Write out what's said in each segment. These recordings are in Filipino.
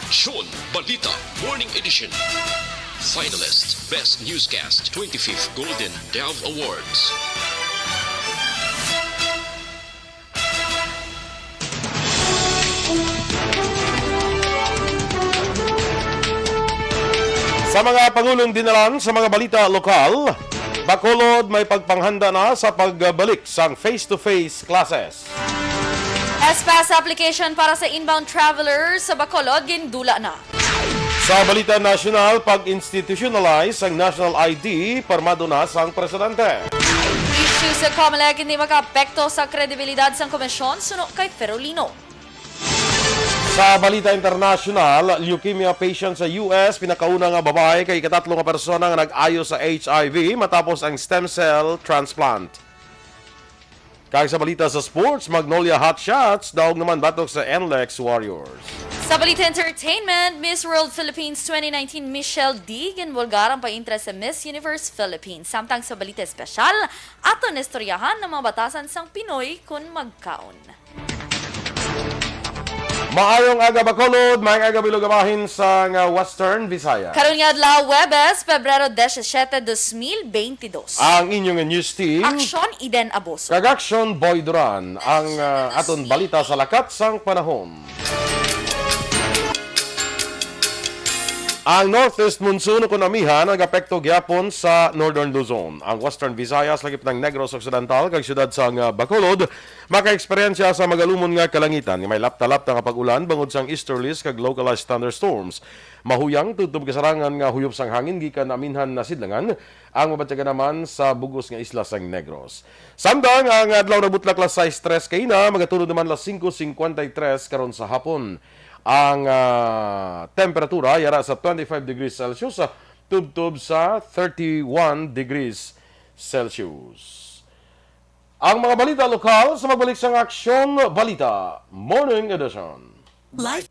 Aksyon Balita Morning Edition. Finalist Best Newscast 25th Golden Dove Awards. Sa mga Pangulong dinalan sa mga balita lokal, Bacolod may pagpanghanda na sa pagbalik sa face-to-face classes. S-Pass application para sa inbound travelers sa Bacolod gindula na. Sa balita national, pag-institutionalize ang national ID, pormado na sang presidente. Issue sa COMELEC hindi makaapekto sa kredibilidad sa komisyon suno kay Ferolino. Sa balita international, leukemia patient sa US, pinakauna nga babae kay ikatatlo nga persona nga nag-ayo sa HIV matapos ang stem cell transplant. Kaya sa balita sa sports, Magnolia Hotshots, daog naman batok sa NLEX Warriors. Sa Balita Entertainment, Miss World Philippines 2019 Michelle D. ginbulgar ang pa-interest sa Miss Universe Philippines. Samtang sa Balita Espesyal, aton istoryahan ng mga batasan sang Pinoy kung magkaon. Maayong aga Bacolod, maayong aga bilugabahin sa Western Visayas. Karon nga adlaw Webes, Pebrero 17, 2022. Ang inyong news team, Aksyon Eden Aboso. Aksyon Boy Duran, ang aton balita sa lakat sang panahon. Ang Northeast Monsoon kunamihan nag-apekto gyapon sa Northern Luzon. Ang Western Visayas lagip ng Negros Occidental kag siyudad sa Bacolod maka-eksperyensya sa magalumon nga kalangitan. May lapta-lapta nga pag-ulan bangod sang easterlies kag localized thunderstorms. Mahuyang tudtob kasarangan nga huyop sang hangin gikan aminhan na sidlangan ang mabatyagan naman sa bugos nga isla sang Negros. Samtang ang adlaw na butlak las 6:03 kay na magatulod naman las 5:53 karon sa hapon. Ang temperatura yara sa 25 degrees Celsius sa tubtob sa 31 degrees Celsius. Ang mga balita lokal sa magbalik sa Aksyon Balita Morning Edition. Live.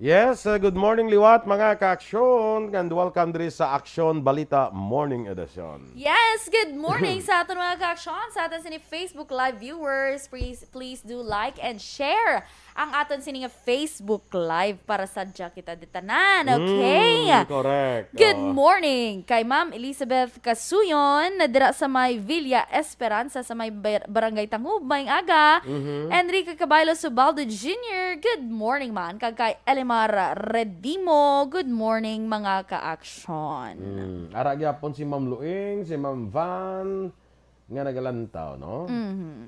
Yes, good morning liwat mga ka-aksyon and welcome diri sa Aksyon Balita Morning Edition. Yes, good morning sa aton mga ka-aksyon, sa aton sini Facebook Live viewers. Please do like and share ang aton sini nga Facebook Live para sadya kita ditanan, okay? Correct. Good morning kay Ma'am Elizabeth Casuyon na dira sa may Villa Esperanza sa may Barangay Tangub, Mayng aga. Enrique Caballo Subaldo Jr., good morning man. Kag kay Elimar Redimo, good morning mga ka-aksyon. Ara gyapon si Ma'am Luing, si Ma'am Van nga nagalantaw, no?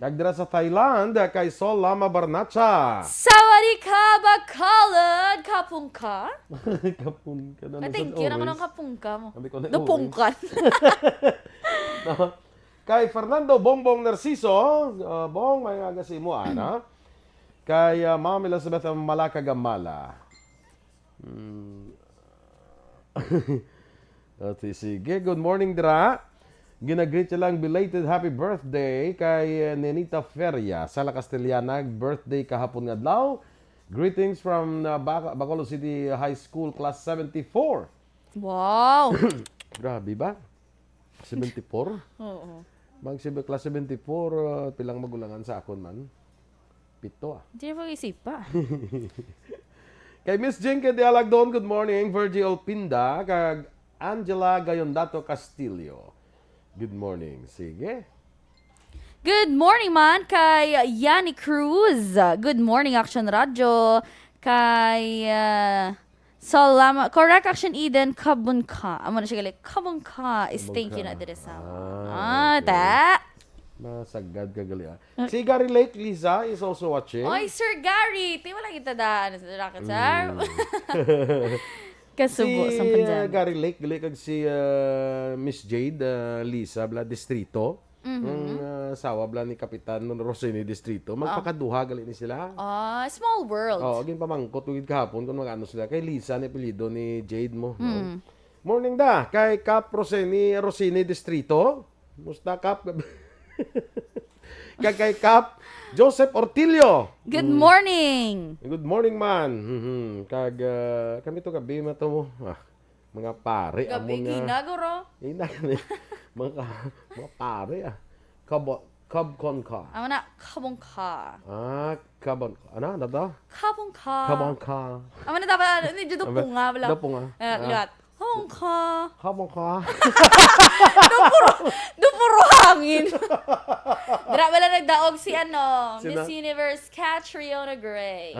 Kag dira sa Thailand kay Sol Lama Barnacha. Sawadika Bacolod, kapung ka? Kapun ka na. Thank you naman ang kapung ka mo. Sabi ko na, Napungkan. No? Kay Fernando Bongbong Narciso, Bong, may agasi mo, ana. Kay Ma'am Elizabeth Malaka Gamala. Sige, good morning, Dra. Ginagreet siya lang belated happy birthday kay Nenita Feria, Sala Castellana, birthday kahapon nga adlaw. Greetings from Bacolod City High School Class 74. Wow. Grabe ba? 74? Oo. Class 74, pilang magulangan sa akon man? 7 Hindi na pag-isip pa. Kay Miss Jinke de Alagdon, good morning. Virgil Pinda, kag Angela Gayondato Castillo. Good morning. Sige. Good morning man kay Yanni Cruz. Good morning Action Radio. Kay Salama. Correct Action Eden Kabun ka. Amo na siya gali. Kabun ka is thank you na dire sa. Okay. Ta. Masagad ka gali. Si Gary Lake Lisa is also watching. Oy Sir Gary, ti wala kita daan sa racket sir. Kasubo Si sa Punjab. Gary Lake, gali kag si Miss Jade Lisa bla distrito. Ang sawa bla ni Kapitan Rosini distrito. Magpakaduha gali ni sila. Small world. Aging pamangkot ugid kahapon kung magano sila kay Lisa ni apelyido ni Jade mo. No? Morning da kay Cap Rosini distrito. Musta Cap? Kay Kap Joseph Ortilio. Good morning. Good morning man. Kami to gabi mato mo. Mga pare Gabi amo nga. ginaguro. Ina kami. Mga pare Kabon ka. Amo na kabong ka. Kabon. Ano daw? Kabong ka. Kabon ka. Amo na dapat ni judo punga bala. Punga. Lihat. Hong ka. Kabon ka. Dupuro hangin. Dira wala nagdaog si Sino? Miss Universe Catriona Gray.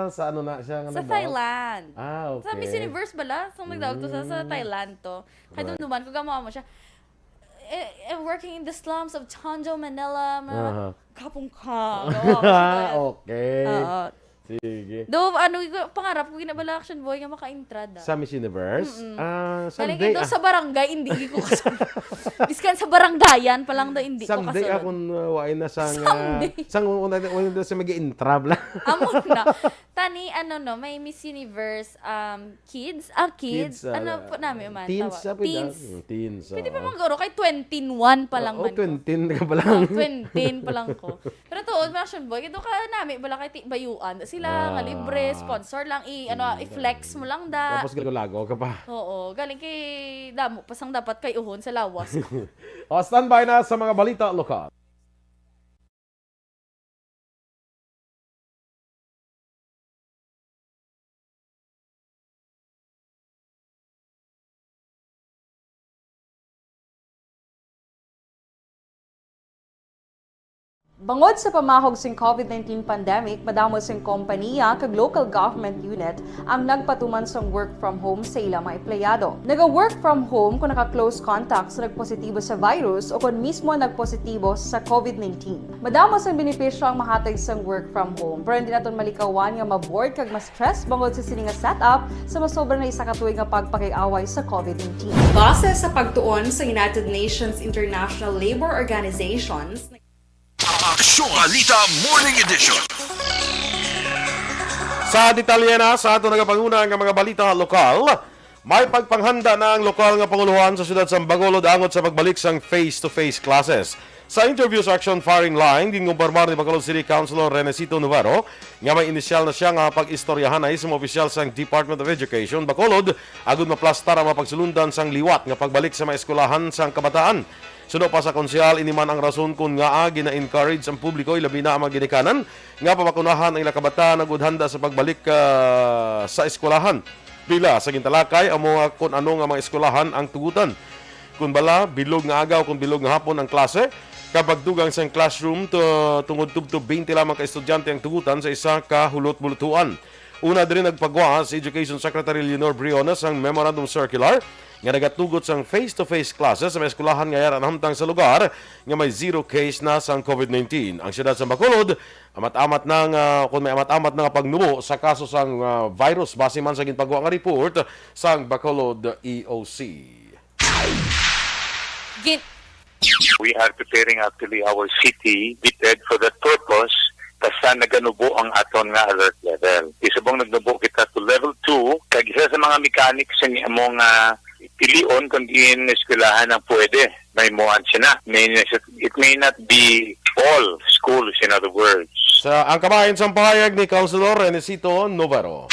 Sa ano na siya nga Sa nagdaog? Thailand. Okay. Sa Miss Universe bala, sa nagdaog to sa Thailand to. Kaya Right. dumduman ko gamawa mo siya. I'm working in the slums of Tondo, Manila. Kapong ka. Gawa ko siya. Okay. Oo. Sige. Do, pangarap ko ginabala action boy nga maka-entrada. Sa Miss Universe? Galing Someday. ito sa barangay, hindi ko kasama. Biskan sa barangayan pa lang daw, hindi ko Someday kasunod. akong wain na sang... Someday. Sang una sa mag-intrab lang. Amo na. Tani, may Miss Universe kids. Kids. Ano po namin man? Teens. Tawag? Teens. Pwede Pwede pa maguro kay 21 pa lang man ko. 20 ka pa lang. 20 pa lang ko. Pero tuod, fashion boy, ito ka namin, bala kay bayuan. Sila, nga libre, sponsor lang, i-flex mo lang da. Tapos lago ka pa. Oo, galing kay damo, pasang dapat kay uhon sa lawas. Standby na sa mga balita lokal. Bangod sa pamahog sing COVID-19 pandemic, madamo sing kompanya kag local government unit ang nagpatuman sang work from home sa ilang mga empleyado. Naga-work from home kung naka-close contact sa nagpositibo sa virus o kung mismo nagpositibo sa COVID-19. Madamo sang benepisyo ang mahatag sang work from home, pero hindi naton malikawan nga ma-bored kag ma-stress bangod sa sini nga setup sa masobra na isa ka tuig nga pagpakiaway sa COVID-19. Base sa pagtuon sa United Nations International Labor Organizations, Aksyon Balita Morning Edition. Sa detalye na sa ato nagapanguna nga mga balita lokal, may pagpanghanda na ang lokal nga panguluhan sa siyudad sa Bacolod angot sa pagbalik sang face-to-face classes. Sa interview sa Aksyon Firing Line, ginumbarmar ni Bacolod City Councilor Renesito Navarro nga may inisyal na siya nga pag-istoryahan ay sa mga opisyal sang Department of Education Bacolod agud maplastar ang mapagsulundan sang liwat nga pagbalik sa mga eskwelahan sang kabataan. Suno pa sa konsyal, iniman ang rason kung nga gina-encourage ang publiko ilabi na ang mga ginikanan nga papakunahan ang ilang kabataan na handa sa pagbalik sa eskwelahan. Bila sa gintalakay ang mga kung ano nga mga eskwelahan ang tugutan. Kung bala, bilog nga agaw, kung bilog nga hapon ang klase, kapag dugang sa classroom tungod tubto 20 lamang ka estudyante ang tugutan sa isa ka hulot-bulutuan. Una din nagpagwa si Education Secretary Leonor Briones ang Memorandum Circular nga nagatugot sang face-to-face classes sa mga eskwelahan ngayon ang hamtang sa lugar nga may zero case na sang COVID-19. Ang siyudad sa Bacolod, amat-amat na kung may amat-amat na pagnubo sa kaso sang virus base man sa ginpagawa nga report sang Bacolod EOC. We are preparing actually our city bited for that purpose. Basta naganubo ang aton nga alert level. Isabong nagnubo kita to level 2, kag isa sa mga mechanics sa among pilion kung diin eskwelahan ang pwede. May muan siya na. It may not be all schools, in other words. Sa ang kabayan sa pahayag ni Councilor Renesito Navarro.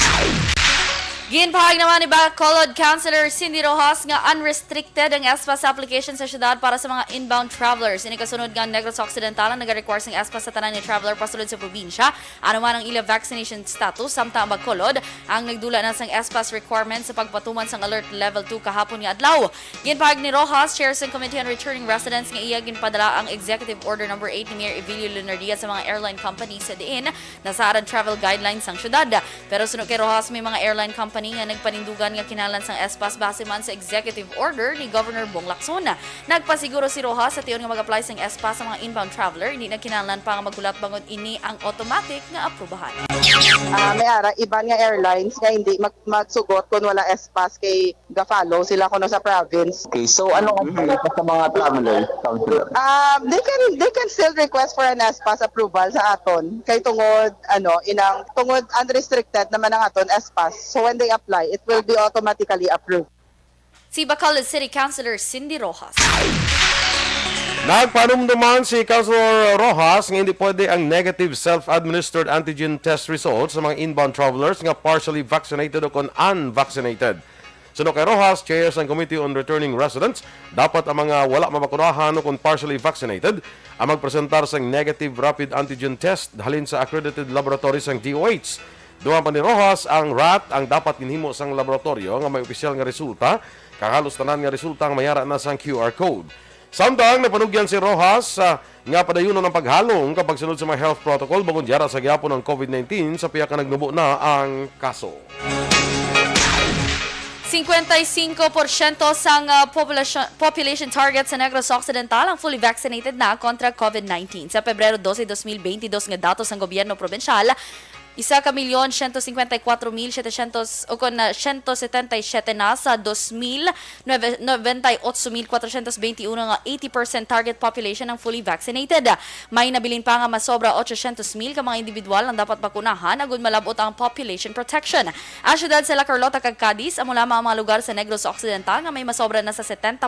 Ginpahag naman ni Bacolod Councilor Cindy Rojas nga unrestricted ang ESPAS application sa syudad para sa mga inbound travelers. Ini kasunod nga Negros Occidental ang nag-require ng ESPAS sa tanan ni traveler pasulod sa probinsya. Ano man ang ila vaccination status, samtang Bacolod ang nagdula na sang ESPAS requirement sa pagpatuman sang alert level 2 kahapon nga adlaw. Ginpahag ni Rojas, Chair sa Committee on Returning Residents nga iya ginpadala ang Executive Order No. 8 ni Mayor Evilio Lunardia sa mga airline companies sa diin nasaaran travel guidelines sang syudad. Pero sunod kay Rojas, may mga airline company nga nagpanindugan nga kinalan sang ESPAS base man sa executive order ni Governor Bong Lacson. Nagpasiguro si Rojas sa tiyon nga mag-apply sang ESPAS sa mga inbound traveler, hindi na kinalan pa nga magulat bangod ini ang automatic nga aprubahan. May ara iba nga airlines nga hindi magsugot kung wala ESPAS kay ga-follow sila kuno sa province. Okay, so anong advice sa mga travelers, Councilor? They can still request for an ESPAS approval sa aton kay tungod tungod unrestricted naman ang aton ESPAS. So when they apply, it will be automatically approved. Si Bacolod City Councilor Cindy Rojas. Nagpanumduman si Councilor Rojas nga hindi pwede ang negative self-administered antigen test results sa mga inbound travelers nga partially vaccinated o kon unvaccinated. Suno kay Rojas, chairs ang Committee on Returning Residents, dapat ang mga wala mabakunahan o kon partially vaccinated ang magpresentar sa negative rapid antigen test halin sa accredited laboratories ng DOH. Duran pa ni Rojas, ang RAT ang dapat ginhimo sang laboratorio nga may opisyal nga resulta, kahalos tanan nga resulta ang mayara na sang QR code. Samtang napanugyan si Rojas nga padayunon ng paghalong kapag sunod sa mga health protocol bagon diyara sa gyapon ng COVID-19 sa piyak na nagnubo na ang kaso. 55% sang population target sa Negros Occidental ang fully vaccinated na kontra COVID-19. Sa Pebrero 12, 2022 nga datos ng gobyerno probensyal, 1,154,700 o kon 177 na sa 2,098,421 nga 80% target population ang fully vaccinated. May nabilin pa nga masobra 800,000 ka mga individual ang dapat bakunahan agud malabot ang population protection. Ang syudad sa La Carlota kag Cadiz amo lamang ang mga lugar sa Negros Occidental nga may masobra na sa 70%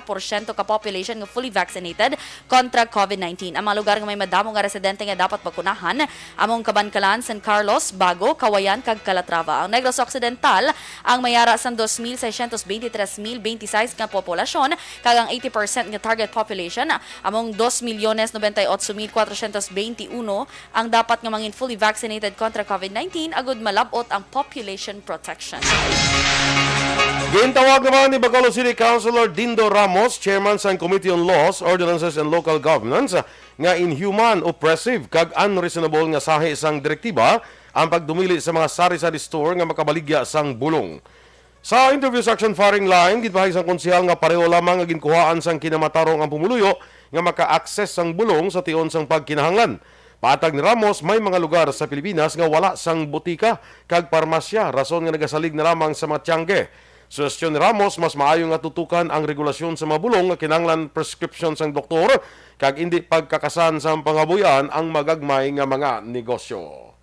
ka population nga fully vaccinated kontra COVID-19. Ang mga lugar nga may madamo nga residente nga dapat bakunahan among Kabankalan, San Carlos, Bago, Kawayan, kag Calatrava. Ang Negros Occidental ang mayara sa 2,623,026 nga populasyon kag ang 80% nga target population among 2,098,421 ang dapat nga mangin fully vaccinated kontra COVID-19 agud malabot ang population protection. Gintawag naman ni Bacolod City Councilor Dindo Ramos, chairman sa Committee on Laws, Ordinances and Local Governance, nga inhuman, oppressive, kag unreasonable nga sahi sang direktiba ang pagdumili sa mga sari-sari store nga makabaligya sang bulong. Sa interview sa Aksyon firing line, gitbahay sang konsehal nga pareho lamang nga ginkuhaan sang kinamatarong ang pumuluyo nga maka-access sang bulong sa tion sang pagkinahanglan. Patag ni Ramos, may mga lugar sa Pilipinas nga wala sang butika kag parmasya, rason nga nagasalig na lamang sa mga tiyangge. Suwestyon ni Ramos, mas maayo nga tutukan ang regulasyon sa mga bulong nga kinahanglan prescription sang doktor kag hindi pagkakasan sa pangabuyan ang magagmay nga mga negosyo.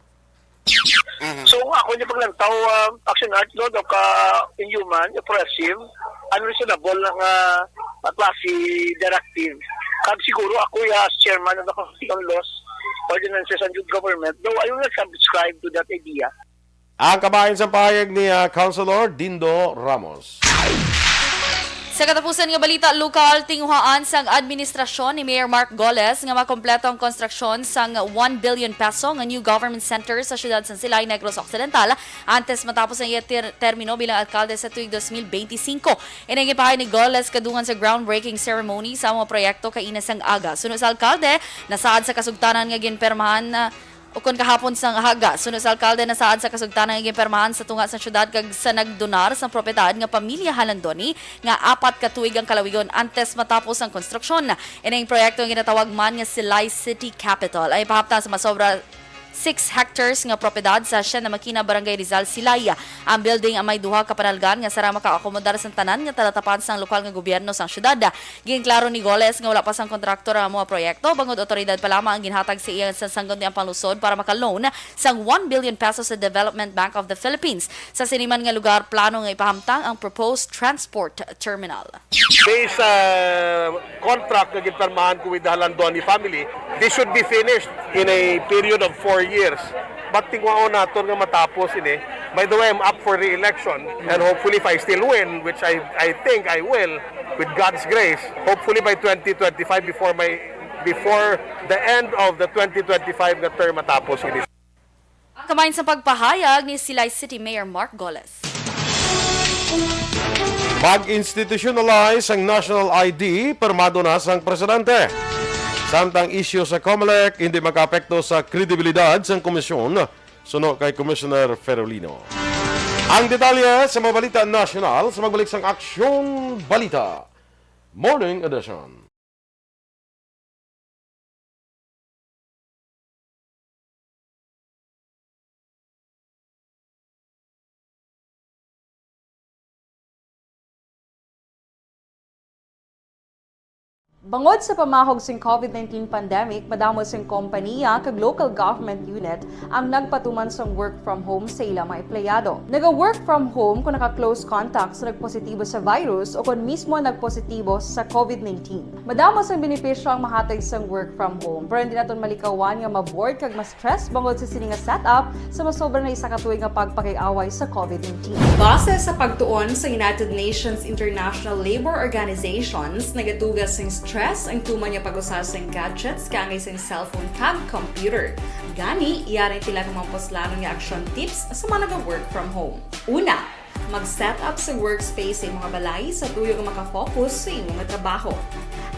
So ako niya pag nagtaw action art no ka inhuman, oppressive, unreasonable nga klase directive. Kag siguro ako as chairman of the Committee on Laws, Ordinances and Good Government, though I will not subscribe to that idea. Ang kabahin sa pahayag ni Councilor Dindo Ramos. Sa katapusan nga balita, lokal tinguhaan sang administrasyon ni Mayor Mark Goles nga makompleto ang konstruksyon sang 1 billion peso nga new government center sa siyudad San Silay, Negros Occidental antes matapos ang termino bilang alkalde sa tuig 2025. Inangipahay ni Goles kadungan sa groundbreaking ceremony sa mga proyekto kainas ang aga. Sunod sa alkalde, nasaad sa kasugtanan nga ginpermahan o kon kahapon sang haga, sunod sa alkalde na saad sa kasugtanan nga gipermahan sa tunga sa syudad kag sa nagdonar sa propiedad nga pamilya Halandoni nga 4 ka tuig ang kalawigon antes matapos ang konstruksyon. Ining proyekto nga ginatawag man nga Silay City Capital ay pahaptan sa masobra 6 hectares nga propiedad sa Siya na Makina, Barangay Rizal, Silaya. Ang building ang may duha ka panalgan nga sara makaakomodar sa tanan nga talatapan sang lokal nga gobyerno sang syudad. Ginklaro ni Goles nga wala pa sang kontraktor ang mga proyekto bangod otoridad pa lamang ang ginhatag sa iya sa sanggol niyang panglusod para maka-loan sang 1 billion pesos sa Development Bank of the Philippines. Sa siniman nga lugar plano nga ipahamtang ang proposed transport terminal. Based sa contract na gipirmahan ko with the Halandoni family, this should be finished in a period of 4 years. But tingwao naton nga matapos ini. By the way, I'm up for re-election and hopefully if I still win, which I think I will with God's grace, hopefully by 2025 before the end of the 2025 nga term matapos ini. Kamain sa pagpahayag ni Silay City Mayor Mark Goles. Mag-institutionalize ang national ID, permado na sang presidente. Samtang issue sa COMELEC, hindi makaapekto sa kredibilidad sa komisyon, suno kay Commissioner Ferolino. Ang detalye sa mga balita nasyonal sa magbalik sang Aksyon Balita. Morning Edition. Bangod sa pamahog sing COVID-19 pandemic, madamo sing kompanya kag local government unit ang nagpatuman sang work from home sa ilang mga empleyado. Naga-work from home kung naka-close contacts na nagpositibo sa virus o kung mismo nagpositibo sa COVID-19. Madamo sang benepisyo ang mahatag sang work from home, pero hindi naton malikawan nga ma-bored kag ma-stress bangod sa sini nga setup sa masobra na isa ka tuig nga pagpakiaway sa COVID-19. Base sa pagtuon sa United Nations International Labor Organizations, nagatugas sing stress ang tuman niya pag-usas ng gadgets kangay sa cellphone kag computer. Gani, iyari tila ng mga poslano nga action tips sa mga nag-work from home. Una, mag-set up sa workspace sa mga balay sa tuyo nga makafocus sa imong trabaho.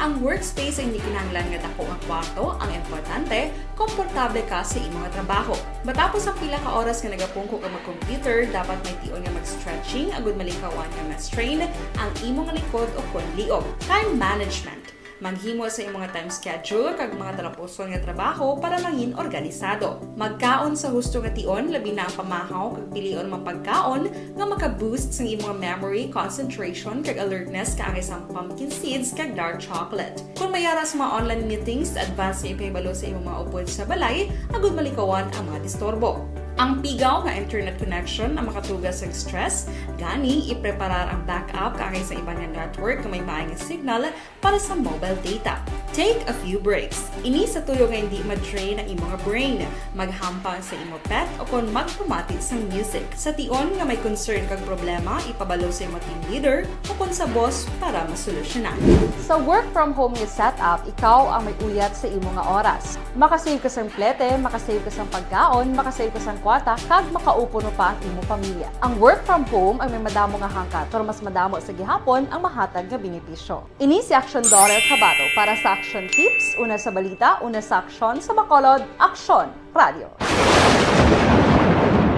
Ang workspace ay hindi kinahanglan nga dako ang kwarto, ang importante, komportable ka sa imong trabaho. Matapos ang pila ka oras nga nagapungko ka mag-computer, dapat may tion nga mag-stretching agud malikawan nga ma-strain ang imong likod o konliog. Time management. Maghimo sa imong time schedule kag mga talapuson nga trabaho para mangin organisado. Magkaon sa husto nga tion, labi na ang pamahaw kag pilion mga pagkaon nga maka-boost sa imong memory, concentration kag alertness kaangay sa pumpkin seeds kag dark chocolate. Kung mayara sa mga online meetings, advance sa ipahibalo sa imong mga upod sa balay, agud malikawan ang mga disturbo. Ang pigaw nga internet connection ang makatugas sa stress, gani ipreparar ang backup kaangay sa ibang nga network na may maayong signal para sa mobile data. Take a few breaks. Ini sa tuyo nga hindi ma-drain ang imong brain, maghampang sa imong pet o kung magpamati sa music. Sa tion nga may concern kag problema, ipabalo sa imong team leader o kung sa boss para masolusyonan. Sa work from home nga setup, ikaw ang may uyat sa imong nga oras. Makasave ka sang plete, makasave ka sang pagkaon, makasave ka sang kwarta, kag makaupo no pa ang imong pamilya. Ang work from home ay may madamo nga hangkat, pero mas madamo sa gihapon ang mahatag nga benepisyo. Ini si Aksyon Kabato para sa Action Tips, una sa balita, una sa aksyon sa Bacolod, Aksyon Radio.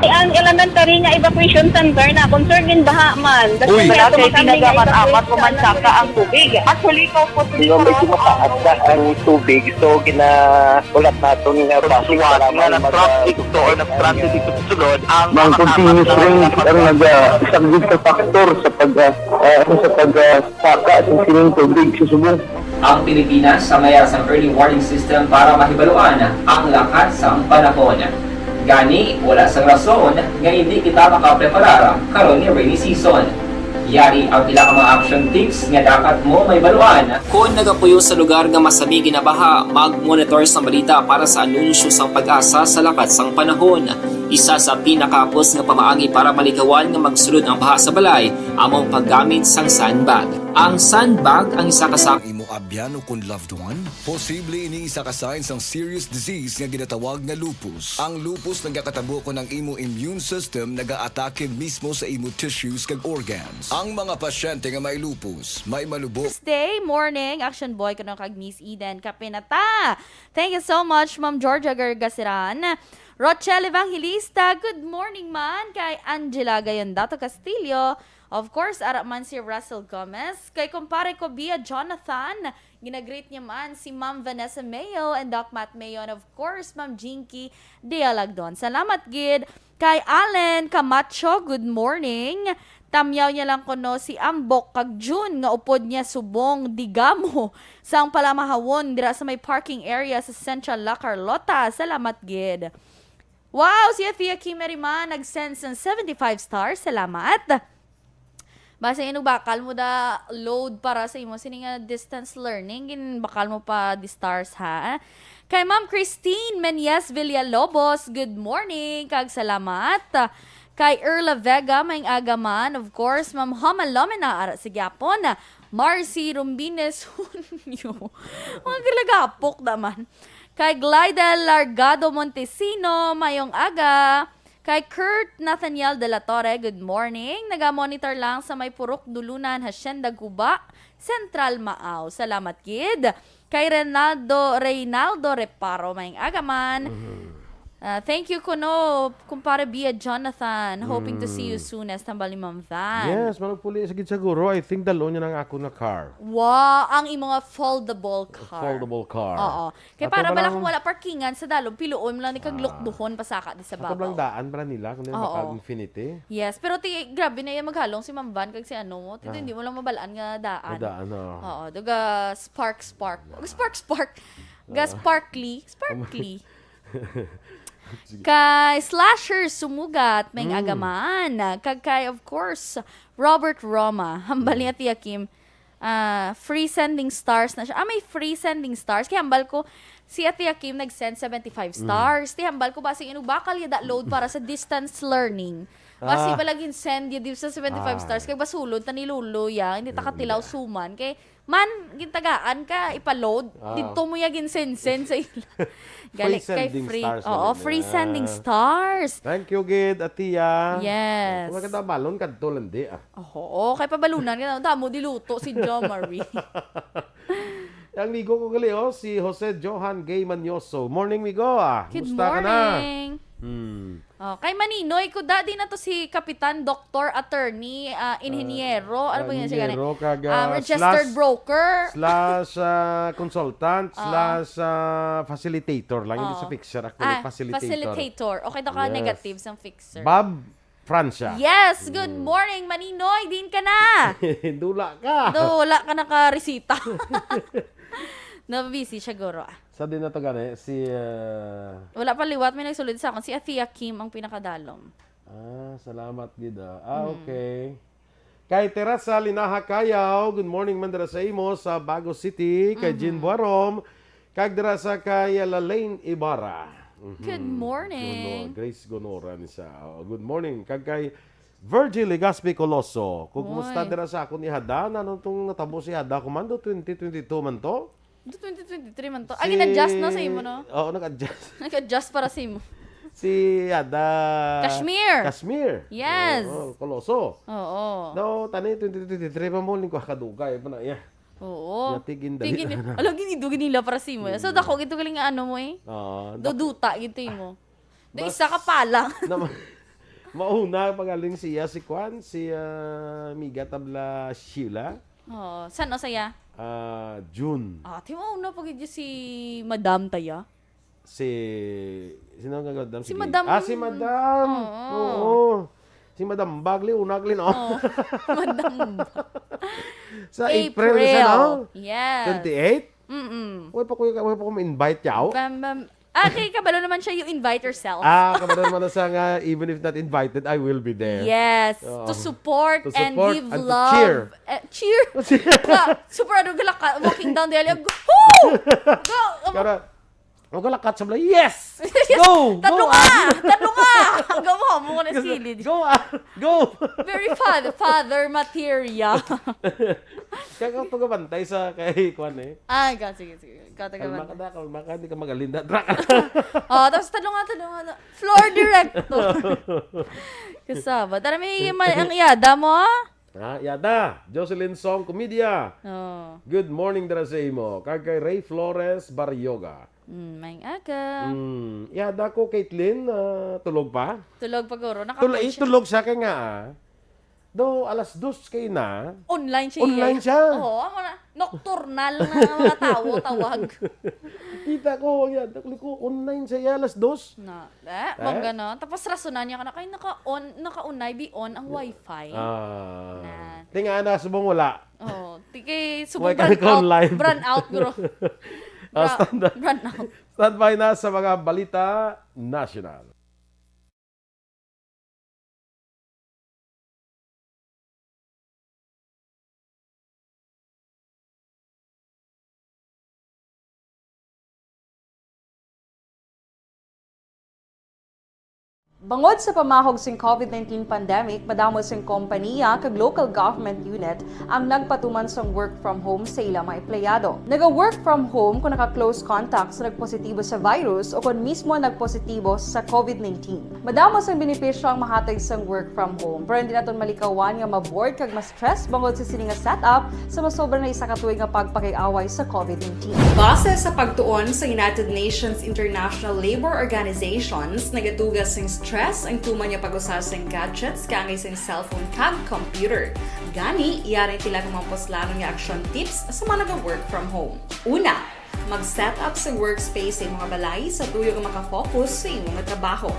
Ang elementary nga evacuation center na concern din baha man. Uy, kasi tinagaman apat kumansaka ang tubig. Actually, ko po Di ba medyo mataas na ang tubig, so ginaulat natin nga pasuwat nga nag-traffic to or nag-transit dito sa sulod ang mga continuous rain ang nag-isang sa factor sa pagsaka at sining tubig sa subong. Ang Pilipinas sa mayas ang early warning system para mahibaluan ang lakas ng panahon. Gani, wala sa rason nga hindi kita makapreparar karon ni rainy season. Yari ang pila ka mga action tips nga dapat mo may baluan. Kung nagapuyo sa lugar nga masabi ginabaha, mag-monitor sa balita para sa anunsyo sa pag-asa sa lakas ng panahon. Isa sa pinakapos nga pamaagi para malikawan nga magsulod ang baha sa balay, among paggamit sang sandbag. Ang sandbag ang isa ka sa imo abyan o kung loved one, posible ini isa ka signs ng serious disease nga ginatawag na lupus. Ang lupus nagakatabo ko ng imo immune system nagaatake mismo sa imo tissues kag organs. Ang mga pasyente nga may lupus, may malubog. Stay morning, Action Boy kuno kag Miss Eden Kapinata. Thank you so much, Ma'am Georgia Gargasiran. Rochelle Evangelista, good morning man. Kay Angela Gayondato Castillo. Of course, ara man si Russell Gomez. Kay kumpare ko Bia Jonathan. Ginagreet niya man si Ma'am Vanessa Mayo and Doc Matt Mayo. And of course, Ma'am Jinky Dialagdon. Salamat, Gid. Kay Allen Camacho, good morning. Tamyaw niya lang kuno si Ambok kag June nga upod niya subong digamo sang palamahawon dira sa may parking area sa Central La Carlota. Salamat, Gid. Wow, si Athea Kimeriman nag-send ng 75 stars. Salamat. Basta yun, bakal mo da load para sa imo. Sini nga distance learning, bakal mo pa di stars ha. Kay Ma'am Christine Menyes Villalobos, good morning. Kag salamat. Kay Erla Vega, may agaman. Of course, Ma'am Hamalomena, ara si Gyapon. Marcy Rumbines Hunyo. Mga galagapok naman. Kay Glidel Largado Montesino, mayong aga. Kay Kurt Nathaniel de la Torre, good morning. Naga-monitor lang sa may Purok Dulunan, Hacienda Guba, Central Maaw. Salamat, Kid. Kay Reynaldo Reparo, maying agaman. Thank you, Kuno. Kumpare Bia Jonathan. Hoping to see you soon as tambal ni Ma'am Van. Yes, managpuli sa siguro. I think dalo niya ng ako na car. Wow, ang imong foldable car. Foldable car. Oo. Kaya Ato para ba bala lang- kung wala parkingan sa dalom, piluon mo lang ni kaglukduhon pasaka di sa Ato lang babaw. daan para nila kung Oo. maka-infinity. Yes, pero grabe na yan maghalong si Ma'am Van kag si ano, hindi mo lang mabalaan nga daan. Daan, Oo, duga spark. Ga sparkly. Kay Slasher Sumugat, may agaman. Kay, of course, Robert Roma. Hambal niya Tia Kim. Free sending stars na siya. May free sending stars. Kaya hambal ko, si Tia Kim nag-send 75 stars. Ti hambal ko, basi bakal yung load para sa distance learning. Basi balagin send yun sa 75 stars. Kaya basulod, tanilulo ya. Hindi takatilaw suman. Kaya, man, gintagaan ka, ipaload. Dito mo yung send sa ila. Galing kay sending free. stars Oo, ulit free na. sending stars. Thank you, Gid, Atiya. Yes. Kung maganda balon, kadto lang di. Oo, kay pabalunan ka. Damo diluto si Jo Marie. Ang migo ko gali, si Jose Johan Gay Manyoso. Morning, migo. Good Musta ka na? morning. Kay Maninoy, ko dati na to si Kapitan, Doktor, Attorney, Inhinyero, ano po yun siya Inhinyero, ganun? kaga- Registered slash- broker. / consultant / facilitator lang. Hindi sa fixer. Actually, facilitator. Facilitator. Okay, daw ka Yes. negatives ang fixer. Bob Francia. Yes, good morning, Maninoy. Din ka na. Dula ka. Wala ka nakaresita. Na-busy siya, guro. Sa din na to gani, si... Wala pa liwat, may nagsulod sa akin. Si Athea Kim ang pinakadalom. salamat, Gid. Okay. Kay Teresa Linaha Kayaw, good morning man dira sa imo sa Bago City, kay Jean Buarom, kag dira sa kay Lalaine Ibarra. Good morning. Grace Gonora ni sa. Good morning. Kag kay Virgil Legaspi Coloso. Kung kumusta dira sa ako ni Hada, ano tong natabo si Hada, kumando 2022 man to? 2023 man to. Gin-adjust na sa imo, no? Oo, nag-adjust. Nag-adjust para sa imo. Si Hada... Kashmir. Yes. Coloso. Oo. No, tani 2023 pa mo lingko kadugay pa na iya. Oo. Tigin dali. Alam, ginidugan nila para sa imo. So, dako, gito galing nga ano mo eh. Duduta, gito mo. Do isa ka pa lang. Mauna pagaling siya si Kwan, si Miga Tabla Sheila. Oo. Saan o saya? June. Timo una pag si Madam Taya. Sino nga Madam? Si Madam. Si Madam. Oo. Si Madam Bagli, unagli, no? Madam. Sa April. Ano? Yes. 28? Huwag pa ko ma-invite yaw. Kay kabalo naman siya, you invite yourself. Kabalo naman na sa nga, even if not invited, I will be there. Yes. To support and give and love. to cheer. Cheer. Super ano galak walking down the alley. Woo! Go! Huwag ka lakat sa balay. Yes! Go! Tatlo nga! Hanggang mo na silid. Go! Very father material. Kaya ka pagabantay sa kay Kwan eh. Sige. Kalma ka, hindi ka magalinda. Drak! Tapos tanong nga. Floor director. Kasaba. Tara may ang iyada mo, Yada, Jocelyn Song, Komedia. Good morning dara sa imo. Kag kay Ray Flores Baryoga. May aga. Yada ko, Caitlin, tulog pa? Tulog pa guro. Tulog siya kay nga do alas 2 kay na. Online siya. Oo, nocturnal na mga tawag. Kita ko, yada ko, online siya alas 2. Mangga na. Tapos rasunan niya ka na kayo naka-unay, be-on ang wifi. Tinga na, subong wala. Tigay, subong brand out, guro. Stand by na sa mga balita national. Bangod sa pamahog sing COVID-19 pandemic, madamo sing kompanya kag local government unit ang nagpatuman sang work from home sa ilang mga empleyado. Naga-work from home kung naka-close contact sa nagpositibo sa virus o kung mismo nagpositibo sa COVID-19. Madamo sang benepisyo ang mahatag sang work from home, pero hindi naton malikawan nga ma-bored kag ma-stress bangod sa sini nga setup sa masobra na isa ka tuig nga pagpakiaway sa COVID-19. Base sa pagtuon sa United Nations International Labour Organizations, nagatugas sing stress ang tuman niya pag-usas ng gadgets kangay sa cellphone kag computer. Gani, iyarin tila ng mga poslano nga action tips sa mga nag-work from home. Una, mag-set up sa workspace sa mga balay sa tuyo nga makafocus sa imong trabaho.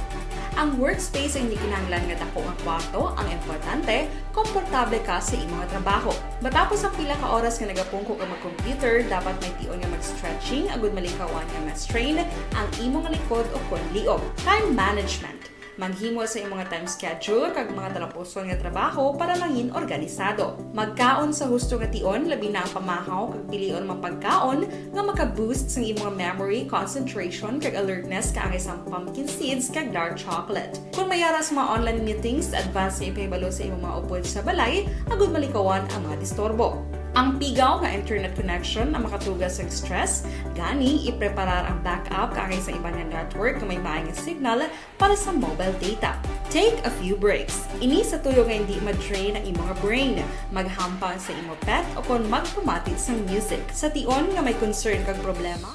Ang workspace ay hindi kinahanglan nga dako nga kwarto, ang importante, komportable ka sa imong trabaho. Matapos ang pila ka oras nga nagapungko ka mag-computer, dapat may tion nga mag-stretching agud malikawan nga ma-strain ang imong likod o konliog. Time management. Maghimo sa imong time schedule kag mga talapuson nga trabaho para maging organisado. Magkaon sa husto nga tion, labi na ang pamahaw kag pilion mang pagkaon nga maka-boost sa imong memory, concentration kag alertness kaangay sang pumpkin seeds kag dark chocolate. Kung mayaras mga online meetings, advance nga ipahibalo sa imong mga upod sa balay, agud malikawan ang mga disturbo. Ang pigaw nga internet connection ang makatugas sa stress, gani ipreparar ang backup kaangay sa ibang network na may maayong signal para sa mobile data. Take a few breaks. Ini sa tuyo nga hindi ma-drain ang imong brain. Maghampang sa imong pet o kung magpumatid sa music. Sa tion nga may concern kag problema.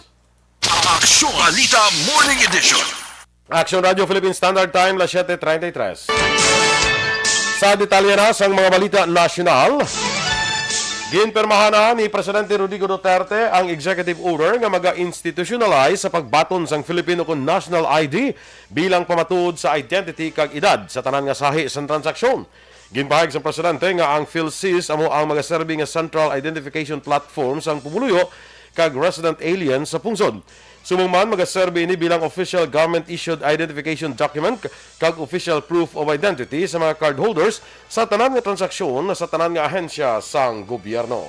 Aksyon Balita Morning Edition. Aksyon Radio Philippine Standard Time, las 7:33. Sa detalye na sa mga balita nasyonal, ginpermahan na ni Presidente Rodrigo Duterte ang executive order nga maga-institutionalize sa pagbaton sang Filipino kung national ID bilang pamatud sa identity kag edad sa tanan nga sahi sa transaksyon. Ginpahayag sa Presidente nga ang PhilSys amo ang magaserbi nga central identification platform sang pumuluyo kag resident alien sa pungsod. Sumungman magaserbi ini bilang official government-issued identification document kag official proof of identity sa mga cardholders sa tanan nga transaksyon sa tanan nga ahensya sang gobyerno.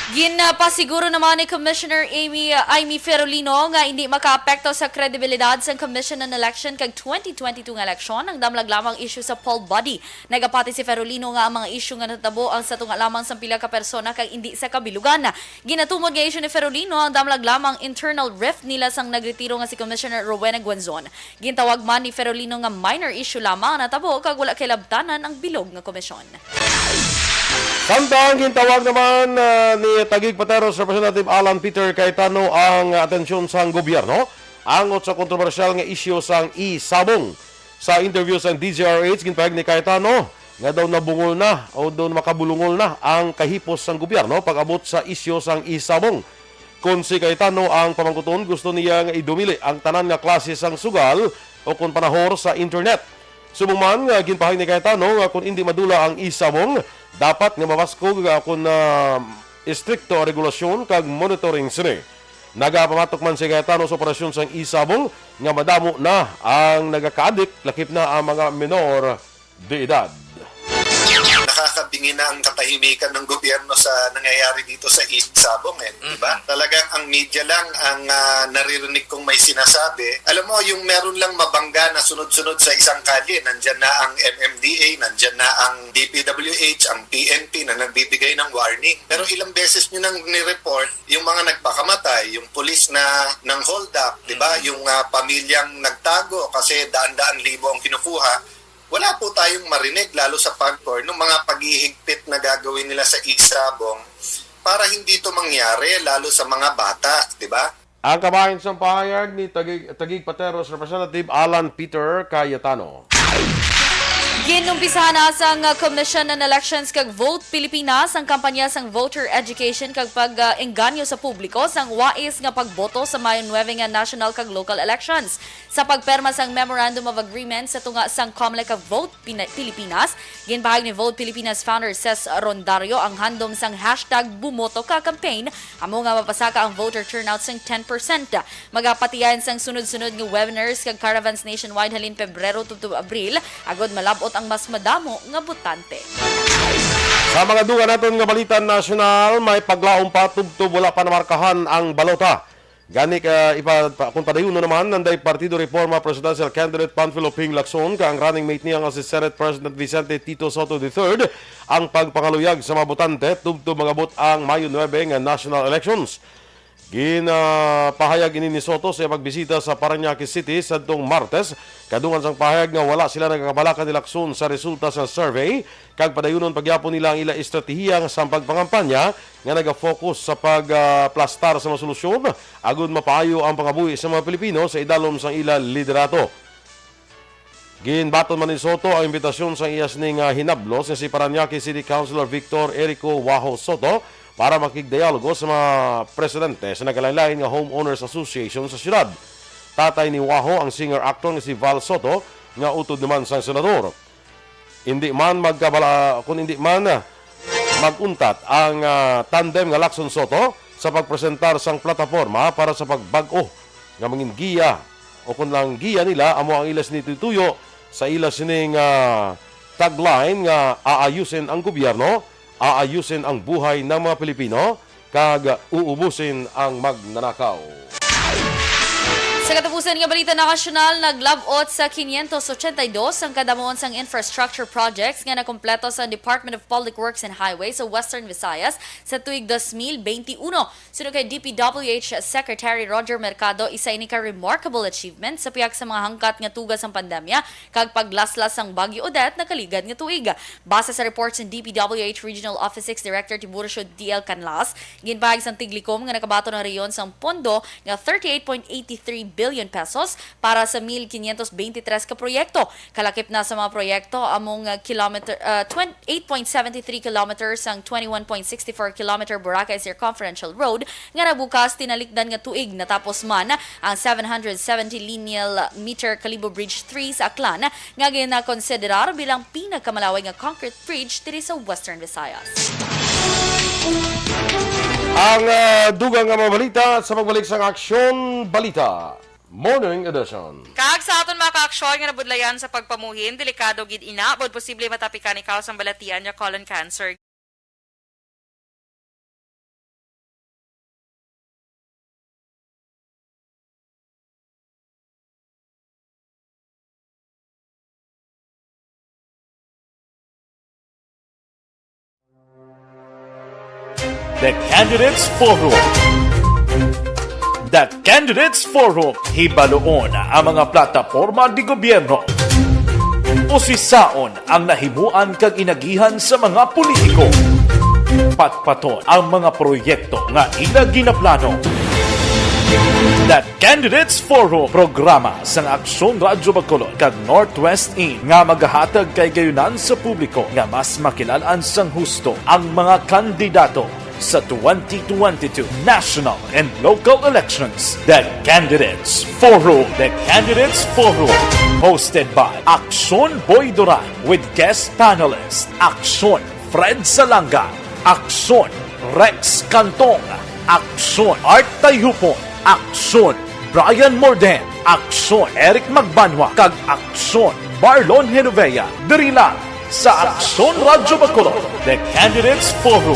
Ginpasiguro naman ni Commissioner Amy Ferolino nga hindi makaapekto sa kredibilidad sa Commission on Election kag 2022 nga eleksyon ang damlag lamang issue sa poll body. Nagapati si Ferolino nga ang mga issue nga natabo ang sa tunga lamang sa pila ka persona kag hindi sa kabilugan. Ginatumod nga issue ni Ferolino ang damlag lamang internal rift nila sang nagretiro nga si Commissioner Rowena Guanzon. Gintawag man ni Ferolino nga minor issue lamang natabo kag wala kay labtanan ang bilog nga komisyon. Samtang gintawag naman ni Taguig Pateros Representative Alan Peter Cayetano ang atensyon sang gobyerno angot sa kontrobersyal nga isyu sang isabong. Sa interview sa DZRH, ginpahayag ni Cayetano nga daw nabungol na o daw makabulungol na ang kahipos sang gobyerno pag-abot sa isyu sang isabong. Kung si Cayetano ang pamangkuton, gusto niya nga idumili ang tanan nga klase sang sugal o kung panahor sa internet. Sumuman, ginpahayag ni Cayetano nga kung hindi madula ang isabong, dapat nga mabaskog kung istrikto regulasyon kag monitoring sini. Nagapamatok man si Cayetano sa operasyon sang isabong nga madamo na ang nagakaadik lakip na ang mga minor de edad. Nakakabingi na ang katahimikan ng gobyerno sa nangyayari dito sa isabong diba? Talagang ang media lang ang naririnig kong may sinasabi. Alam mo, yung meron lang mabangga na sunod-sunod sa isang kalye, nandyan na ang MMDA, nandyan na ang DPWH, ang PNP na nagbibigay ng warning. Pero ilang beses nyo nang ni-report yung mga nagpakamatay, yung pulis na ng hold up, diba? Yung pamilyang nagtago kasi daan-daan libo ang kinukuha. Wala po tayong marinig, lalo sa pagkor, ng mga paghihigpit na gagawin nila sa isabong para hindi ito mangyari, lalo sa mga bata, di ba? Ang kabahin sa pahayag ni Taguig Pateros Representative Alan Peter Cayetano. Ginumpisahan na sang Commission on Elections kag Vote Pilipinas ang kampanya sang voter education kag pag-engganyo sa publiko sang wais nga pagboto sa Mayo 9 nga national kag local elections. Sa pagperma sang Memorandum of Agreement sa tunga sang COMELEC kag Vote Pilipinas, ginpahayag ni Vote Pilipinas founder Ces Rondario ang handom sang #Bumoto Ka campaign amo nga mapasaka ang voter turnout sang 10%. Magapatiyan sang sunod-sunod nga webinars kag caravans nationwide halin Pebrero tubtob Abril agod malabot ang mas madamo nga botante. Sa mga duga naton nga balita nasyonal, may paglaom pa tubtob wala pa namarkahan ang balota Gani kung padayon naman, nanday Partido Reforma Presidential Candidate Panfilo Ping Lacson, ka ang running mate niya nga si Senate President Vicente Tito Soto III, ang pagpangaluyag sa mga botante tubto magabot ang Mayo 9 nga national elections. Ginapahayag ini ni Soto sa pagbisita sa Parañaque City sadtong Martes, kadungan sang pahayag nga wala sila nagkakabalaka ni Lacson sa resulta sa survey, kag padayunon pagyapon nila ang ila estratehiya sa pagpangampanya nga naga-focus sa pagplastar sa mga solusyon agud mapayo ang pangabuhi sa mga Pilipino sa idalom sang ila liderato. Ginbaton man ni Soto ang imbitasyon sa iyas ning hinablos si Parañaque City Councilor Victor Erico Waho Soto para makigdialogo sa mga presidente sa nagalain-lain nga Homeowners Association sa syudad. Tatay ni Waho ang singer-actor ni si Val Soto nga utod naman sa senador. Hindi man maguntat ang tandem nga Lacson Soto sa pagpresentar sang plataforma para sa pagbag-o nga mangin giya o kung lang giya nila amo ang ilas ni Tutuyo sa ilas ning tagline nga aayusin ang gobyerno, aayusin ang buhay ng mga Pilipino, kag uubusin ang magnanakaw. Sa katapusan nga balita nasyonal, naglabot sa 582 ang kadamuon sang infrastructure projects nga nakompleto sa Department of Public Works and Highways sa Western Visayas sa tuig 2021. Sunod kay DPWH Secretary Roger Mercado, isa ini ka remarkable achievement sa piyak sa mga hangkat nga tugas ang pandemya kag paglaslas sang Bagyo Odette na kaligad nga tuig. Base sa reports ng DPWH Regional Office 6 Director Tiburcio DL Canlas, ginpahag sang Tiglikom nga nakabato ng reyon sang pondo nga 38.83 billion pesos para sa 1,523 ka proyekto. Kalakip na sa mga proyekto among 8.73 kilometers ang 21.64 kilometer Boracay Circumferential Road nga nabukas tinalikdan nga tuig, natapos man ang 770 lineal meter Kalibo Bridge 3 sa Aklan nga ginakonsiderar bilang pinakamalaway nga concrete bridge diri sa Western Visayas. Ang dugang nga mga balita sa pagbalik sa Aksyon Balita Morning Edition. Kag sa aton mga ka-aksyon nga nabudlayan sa pagpamuhin, delikado gid inabot posible matapikan ikaw sa balatian nga colon cancer. The Candidates Forum. The Candidates Forum, hibaloon ang mga plataporma di gobyerno. Usisaon ang nahimuan kag inagihan sa mga politiko. Patpaton ang mga proyekto nga ila ginaplano. The Candidates Forum, programa sang Aksyon Radyo Bacolod kag Northwest In nga magahatag kay gayunan sa publiko nga mas makilalaan sang husto ang mga kandidato sa 2022 national and local elections. The Candidates Forum. The Candidates Forum. Hosted by Aksyon Boy Duran with guest panelists Aksyon Fred Salanga, Aksyon Rex Cantong, Aksyon Art Tayupon, Aksyon Brian Morden, Aksyon Eric Magbanwa, kag Aksyon Marlon Genovea. Diri lang sa Aksyon Radyo Bacolod. The Candidates Forum.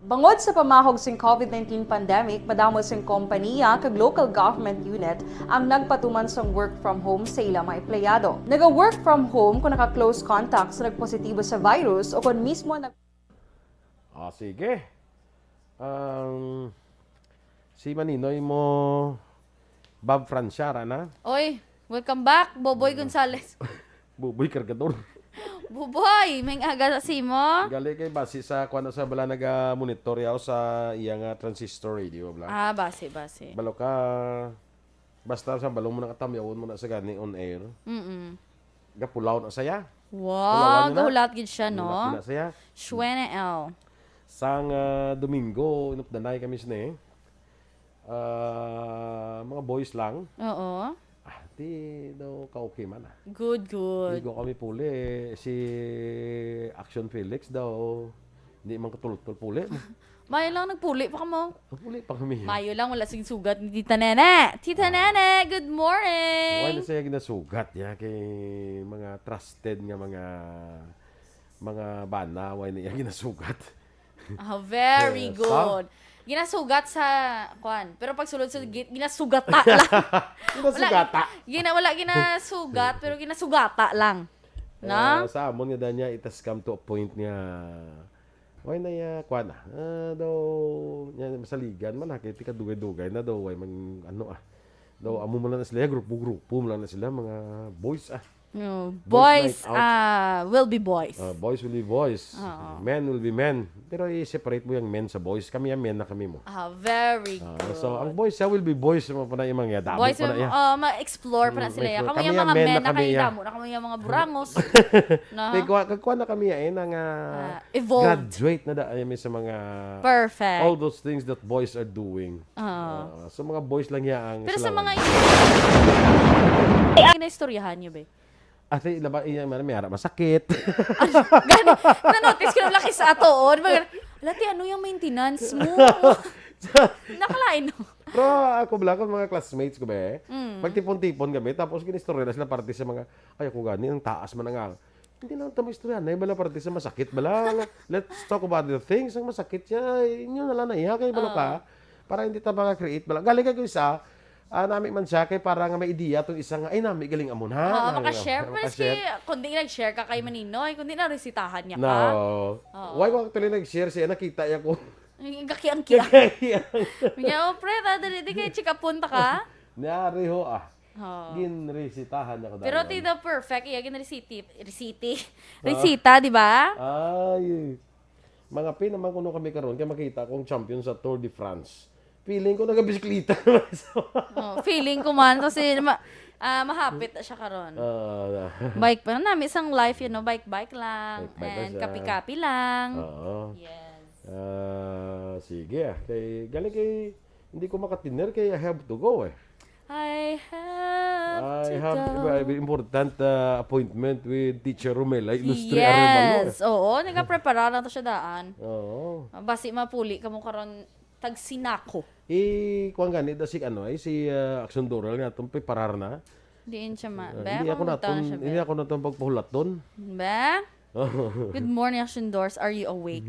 Bangod sa pamahog sing COVID-19 pandemic, madamo sing kompanya kag local government unit ang nagpatuman sang work from home sa ilang mga empleyado. Naga-work from home kung naka-close contacts na nagpositibo sa virus o kung mismo sige. Si Maninoy mo Bob Franciara na. Oy, welcome back, Boboy Gonzales. Buboy Cargador. Buboy, may aga sa mo. Gali kay base sa kuan sa bala naga-monitor yaw sa iyang transistor radio bla. Base. Balo ka basta sa balong mo nakatamyawon mo na sa gani on air. Gapulaw na saya. Wow, gahulat gid siya no. Na saya. Shwena L. Sang Domingo inupdanay kami sini. Mga boys lang. Oo. Di daw ka-okay man ah. Good. Hindi ko kami puli. Si Aksyon Felix daw. Hindi man katulog-tulog puli. Mayo lang nagpuli pa mo. Puli pa kami. Mayo lang wala sing sugat ni Tita Nene. Tita Nene, good morning. Wala siya ginasugat ya kay mga trusted nga mga bana wala niya ginasugat. Very Yes, good. ginasugat sa kwan. Pero pag sulod-sulod, ginasugata lang. Ginasugata. Wala ginasugat, pero ginasugata lang. No? Sa amon nga niya, it has come to a point nga, why na ya, kwan na, daw, yan, masaligan, malaki, tika dugay-dugay na daw, why man, daw, amo mo lang na sila, grupo-grupo mo lang na sila, mga boys, No, Boys boys night will be boys. boys will be boys. Oo. Men will be men. Pero i-separate mo yung men sa boys. Kami yung men na kami mo. Very good. So, ang boys will be boys. Mo pa na yung mga damo Boys pa na yan. ma-explore pa na sila. ma-explore. Kami yung mga men na kayo damo. Na kami yung mga burangos. Kagkuha na kami yan. Evolved. Graduate na da sa mga... Perfect. All those things that boys are doing. So, mga boys lang yan ang... Pero sa mga... Ina-istoryahan nyo, be? Ate, may harap masakit. Na-notice ko na laki sa atoon. Lati, ano yung maintenance mo? Nakalain no. Pero ako mga classmates ko ba magtipon-tipon kami, tapos ginistorya na sila parte sa mga, ay ako gani, ang taas man nga. Hindi na tamo istorya na, bala parte sa masakit. Bala, let's talk about the things. Ang masakit siya, inyo na lang na iya, kayo bala ka. Para hindi tayo maka-create. Bala, galing ka isa, namin man siya kay para nga may idea itong isang ay namin galing amon ha. Maka-share. Maski kundi nag-share ka kay Maninoy, kundi na resitahan niya ka. No. Why ko actually nag-share siya, nakita niya ko. Gaki-ang-kiang. Mga pre, di kayo chikapunta ka? Nari ho ginresitahan niya ko dahil. Pero tida perfect, iya resita, di ba? Ay. Mga naman kuno kami karon kay makita kong champion sa Tour de France. Feeling ko nagabisikleta. Feeling ko man kasi mahapit na siya karon. Bike pa namin isang life bike lang and kapi-kapi lang. Yes. Sige kay galing kay hindi ko makatiner kay I have to go I have very important appointment with Teacher Romela, Ilustre Yes. Oo, nagaprepara na to siya daan. Oo. Basi mapuli kamo karon tag sinako. Kuan gani da si si Aksyon Duran nga itong parar na. Diin siya Hindi ako na itong pagpahulat doon. Be? Good morning, Aksyon Doors. Are you awake?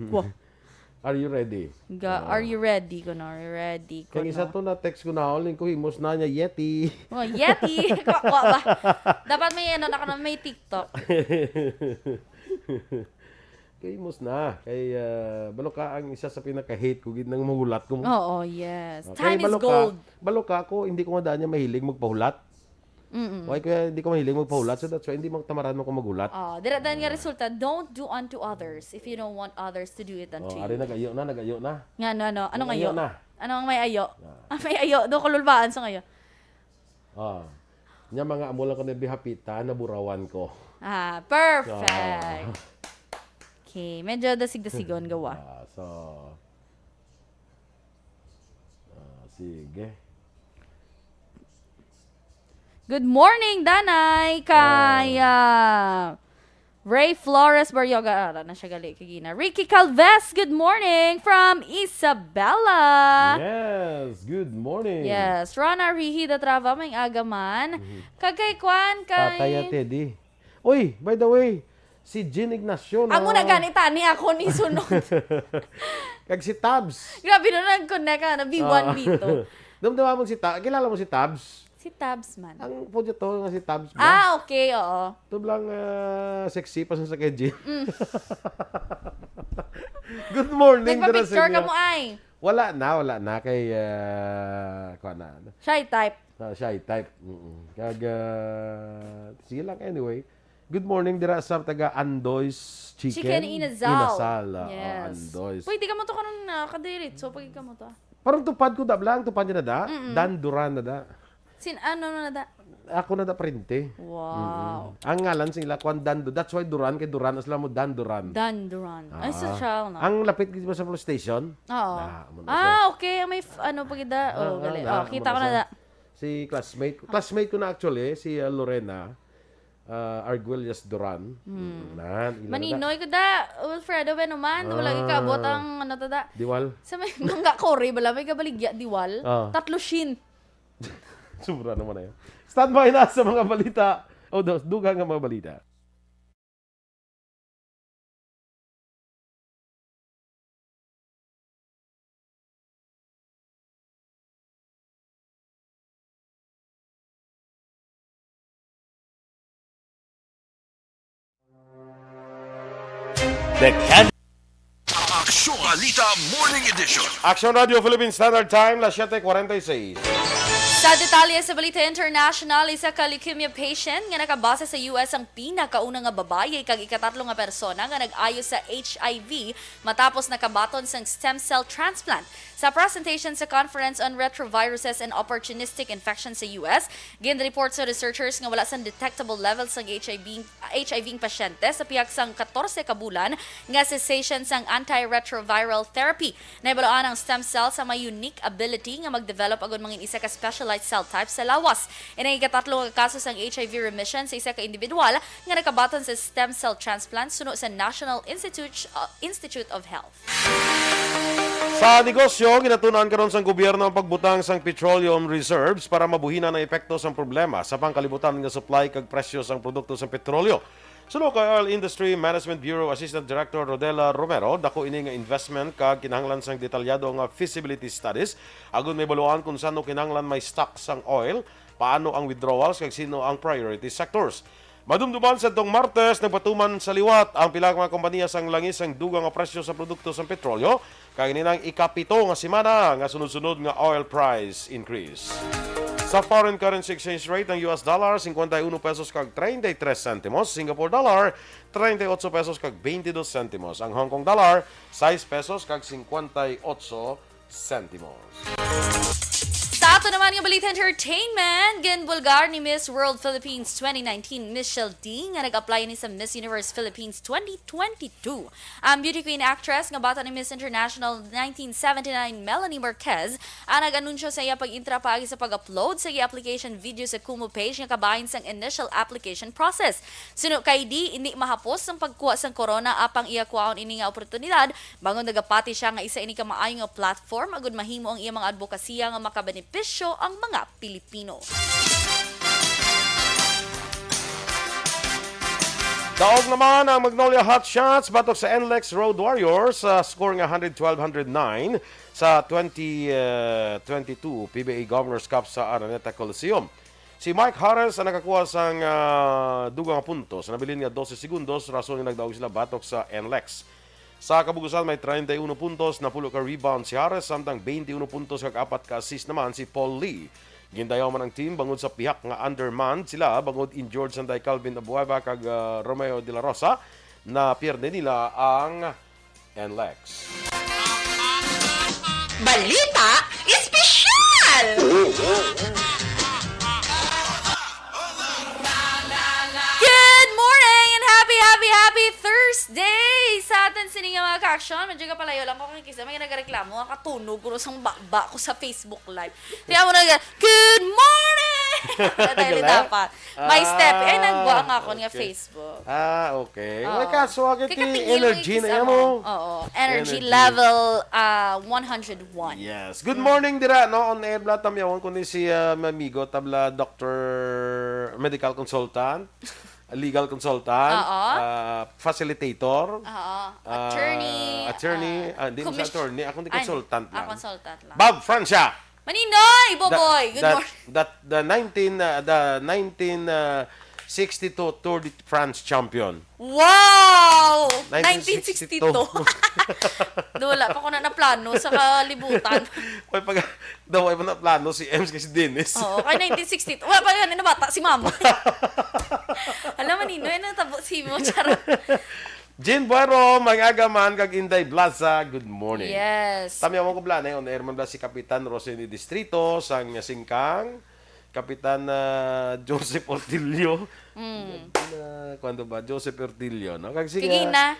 Are you ready? Are you ready? Are you ready? Kaya isa to na text ko na uling ko himos na niya Yeti. Yeti? Ba? Dapat may TikTok. Himos na. Kay baloka ang isa sa pinaka-hate ko gid nang mahulat ko. Oo, yes. Time is gold. Baloka ko hindi ko nga daan niya mahilig magpahulat. Why kaya hindi ko mahilig magpahulat, so that's why hindi tamaran mo ko magulat. Dira nga resulta, don't do unto others if you don't want others to do it unto you. Ari nagayo na. Nga ano? Anong ayo? Na. Ano ang may ayo? May ayo, do kululbaan sa ngayo. Nya mga amo lang ko na bihapita na burawan ko. Perfect. Okay, medyo dasig-dasigon gawa. Sige. Good morning, Danay! Kay Ray Flores Baryoga. Na siya gali kagina. Ricky Calves, good morning from Isabela. Yes, good morning. Yes, Rana Rihi da Trava, may agaman. Kagay Kwan, kay... Tataya Teddy. Uy, by the way, si Jean Ignacio na... Amo na ganita ni ako ni sunod. Kag si Tabs. Grabe na nag-connect ka na B1, B2. Damdama mo si Tabs. Kilala mo si Tabs? Si Tabs man. Ang po to nga si Tabs. Okay, oo. Ito lang sexy pa sa kay Jean. Good morning. Nagpa-picture ka mo ay. Wala na kay Shy type. Shy type. Kag sige lang anyway. Good morning dira sa taga Andoy's Chicken Inasal. Yes. Andoy's. Pwede ka mo to karon kadirit. So pwede ka mo to. Parang tupad ko dablang, tupad niya na da. Dan Duran na da. Ano na da? Ako na da printe. Wow. Ang ngalan sila kwan Dan. That's why Duran kay Duran asla mo Dan Duran. Dan Duran. Ay social na. Ang lapit gid sa police station. Oo. Okay, may pagida. Gali. Kita ko na da. Si classmate ko na actually si Lorena. Arguelles Duran. Maninoy ko da. Wilfredo Benoman. Wala ikabot ang ta da. Diwal. Sa may mangga kore bala may kabaligya diwal. Tatlo shin. Sobra naman na yan. Standby na sa mga balita. Dugang nga mga balita. The Aksyon Balita Morning Edition. Aksyon Radio Philippine Standard Time, las 7:46. Sa detalye sa Balita International, isa ka leukemia patient nga nakabase sa US ang pinakauna nga babaye kag ikatatlo nga persona nga nag-ayo sa HIV matapos nakabaton sang stem cell transplant. Sa presentation sa Conference on Retroviruses and Opportunistic Infections sa US, gin-report sa researchers nga wala sang detectable levels ng HIV pasyente sa pihak sang 14 ka bulan nga cessation sang antiretroviral therapy. Naibalaan ang stem cell sa may unique ability nga mag-develop agad mga isa ka specialized cell type sa lawas. Inang ikatatlo nga kaso sang HIV remission sa isa ka individual nga nakabaton sa stem cell transplant suno sa National Institute of Health. Sa negosyo, ginatunan karon sang gobyerno ang pagbutang sang petroleum reserves para mabuhinan ang epekto sang problema sa pangkalibutan nga supply kag presyo sang produkto sang petrolyo. Suno kay Oil Industry Management Bureau Assistant Director Rodela Romero, dako ini nga investment kag kinahanglan sang detalyado nga feasibility studies agon may baluan kung sano kinahanglan may stock sang oil, paano ang withdrawals kag sino ang priority sectors. Madumduman sa itong Martes, nagpatuman sa liwat ang pila mga kompanya sang langis ang dugang nga presyo sa produkto sa petrolyo, kag ninang ikapito nga semana nga sunod-sunod nga oil price increase. Sa foreign currency exchange rate ng US dollar, 51 pesos kag 33 centimos, Singapore dollar, 38 pesos kag 22 centimos, ang Hong Kong dollar, 6 pesos kag 58 centimos. Sa ato naman yung Balita Entertainment, ginbulgar ni Miss World Philippines 2019 Michelle D nga nag-apply ni sa Miss Universe Philippines 2022. Ang beauty queen actress nga bata ni Miss International 1979 Melanie Marquez ang nag-anunsyo sa iya pag-intra paagi sa pag-upload sa iya application video sa Kumu page nga kabahin sang initial application process. Suno kay D, hindi mahapos ang pagkuha sang corona apang iya kuhaon ini nga oportunidad bangon nagapati siya nga isa ini ka maayo nga platform agud mahimo ang iya mga advokasya nga makabenepisyo ang mga Pilipino. Daog naman ang Magnolia Hotshots batok sa NLEX Road Warriors sa score nga 112-109 sa 2022 PBA Governors Cup sa Araneta Coliseum. Si Mike Harris ang nakakuha sang dugang puntos. Nabilin nga 12 segundos rason nga nagdaog sila batok sa NLEX. Sa kabugusan may 31 puntos na pulo ka rebound si Harris samtang 21 puntos kag 4 ka assist naman si Paul Lee. Gindayaw man ang team bangod sa pihak nga undermanned sila bangod injured sanday Calvin Abueva kag Romeo de la Rosa na pierde nila ang NLEX. Balita Espesyal! Good morning and happy Thursday! Sa atin sininga mga ka-aksyon, medyo ka palayo lang ko kakikisa. May nagareklamo, katunog ko sang baba ko sa Facebook Live. Kaya mo na good morning! Dahil dapat. May step. Ay, nagbuha nga ako nga Facebook. Okay. May kaso agad energy na yan mo. Oo. Energy level 101. Yes. Good morning dira no on air bla tamyawan kundi si Mamigo tabla doctor medical consultant. Legal consultant, facilitator, attorney, hindi mo sa attorney, ako hindi consultant lang. Consultant lang. Bob Francia. Maninoy, Boboy. Good morning. The 1962 Tour de France champion. Wow! 1962. Wala pa ko na plano sa kalibutan. Pag daw ay na plano si Ems kasi Dennis. Oo, kay 1962. Wala pa yan, nabata si Mama. Alam mo, Ninoy, natabo si mo. Charot. Jin Buero, Magagaman, kag Inday Blaza, good morning. Yes. Tami ako ko bla na yun, Airman Bla si Kapitan Roseni Distrito, sang Singkang, Kapitan Joseph Ortilio. Kwando ba? Joseph Ortilio, no? Kag sige. Kagina.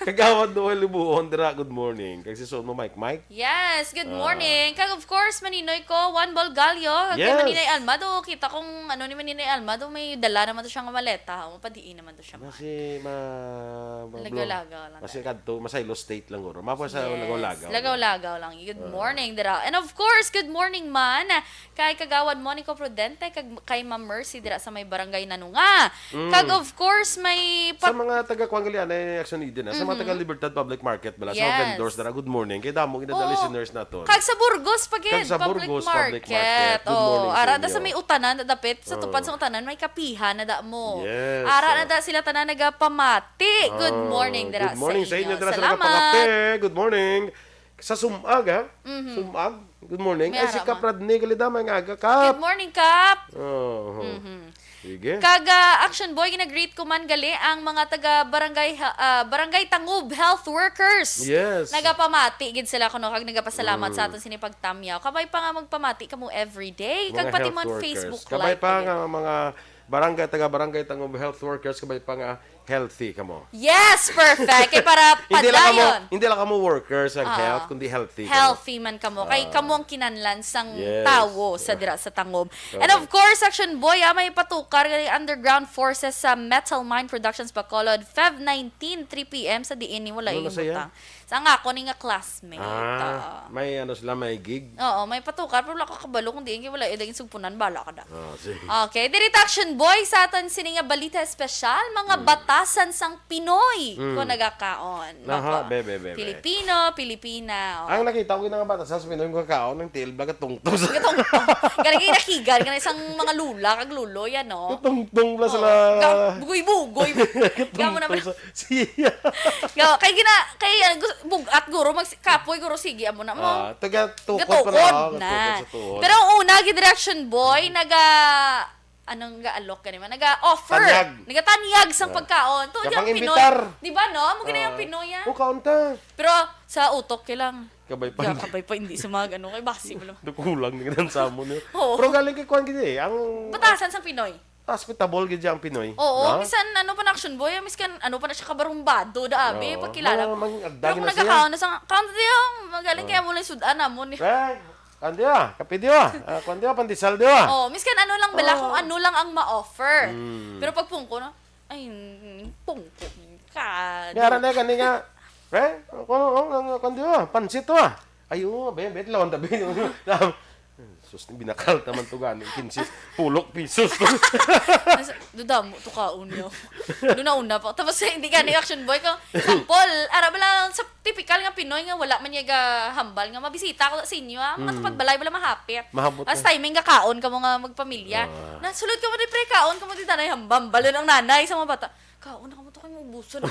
Kagawad do libuon dira, good morning. Kag si so mo Mike. Yes, good morning. Kag of course Maninoy ko, Juan Bolgalio. Kag Maninay Almado, kita kong ano ni Maninay Almado, may dala naman to siyang maleta. Mapadiin naman to siya. Kasi lagaw-lagaw lang. Kasi kadto Masaylo State lang guro. Mapa sa lagaw-lagaw. Lagaw-lagaw lang. Good morning dira. And of course, good morning man kay Kagawad Monico Prudente kag kay Ma'am Mercy dira sa may barangay barangay Nanunga. Kag of course may Sa mga taga-Kuangalian ay action din. Sa mga taga-Libertad Public Market bala, sa mga Yes. vendors na good morning. Kay damo ginadala listeners naton. Kag sa Burgos Kag pagid, sa public Burgos, market. public market. Good morning sa Ara inyo. da sa may utanan na dapit sa tupad sa utanan may kapihan na da mo. Yes. Ara na da sila tanan nagapamati. Good morning dira Good morning sa inyo. Dira sa Salamat. nagapangape. Good morning. Sa Sumag, ha? Sumag. Good morning. May Ay, si ara, ma. Kapradni, kalida, may aga, Good Kap. morning, Kap. Oh, sige. Kaga Action Boy gina-greet ko man gali ang mga taga barangay Tangub health workers. Yes. Nagapamati gid sila kuno kag nagapasalamat sa aton sinipagtamyaw. Kabay pa nga magpamati kamo everyday kag pati health man workers. Facebook Kabay live. pa pagid. nga mga taga-barangay Tangub health workers, kabay pa nga healthy kamo. Yes, perfect. Kay para padayon. Hindi lang kamo workers ang health, kundi healthy. Healthy man kamo. Kay kamo ang kinanlan sang Yes. tawo sa dira sa Tangob. And of course, Action Boy, may patukar kay underground forces sa Metal Mine Productions Bacolod, Feb 19, 3 p.m. sa diin ni wala Ano na saya? ibutang. Sa nga ako ni nga classmate. May ano sila, may gig. Oo, may patukar pero wala ka kabalo kung diin kay wala idagin sugpunan bala ka da. Sige. Okay, diri Action Boy sa aton sini nga balita espesyal, mga batasan sang Pinoy ko nagakaon. Aha, Bako. bebe. Pilipino, Pilipina. Ang nakita ko yung mga bata sa Pinoy mga kaon ng tail baga tungtong sa Ganun nakigan, ganun isang mga lula, kag lulo, yan, no? tungtong la sila. Bugoy-bugoy. Gamo naman. Siya. Kay bugat guro, magkapoy guro, sige, amo na mo. Taga-tukod Gatukod pala. na. Sa tuhod. Pero ang una, Direction Boy, anong ga-alok ka naman? Naga-offer. Tanyag. Nagatanyag sang pagkaon. To, Kapang yung Pinoy. imbitar. Di ba, no? Mo gina yung Pinoy, ah. Kaon ta. Pero sa utok, kailang. Kabay pa. Kabay pa, hindi sumag, ano, kay basi mo lang. Kulang ng sa mo niyo. Oo. Pero galing kay Kwan gid ang Batasan sang Pinoy. hospitable gid ang Pinoy. Oo, Na? misan ano pa na Action Boy, miskan ano pa na siya kabarumbado da abi Oo. pagkilala. Mga Pero kung nagkakaon na sa count diyo, magaling kaya mo lang sudan na mo ni. Kandiya, kapidiwa. Kandiya, pandisal diwa. Oh, miskan ano lang bala kung ano lang ang ma-offer. Pero pag pungko na, ay pungko ka. Yara na kani nga. Kandiya, pansit to ah. Ayo, bet lawan tabi. Sus, binakal naman to ganing 15 pulok pisos to. Duda mo to kaon yo. Doon na una pa. Tapos hindi ka ni Action Boy ko. Sample, ara bala sa typical nga Pinoy nga wala man yaga hambal nga mabisita ko sa inyo ah. Matupad balay bala mahapit. Mahabot As na. timing nga kaon ka mo nga magpamilya. Nasulod ka mo di pre kaon ka mo di tanay hambal balo ng nanay sa mga bata. Kaon na ka mo to kayo maubusan.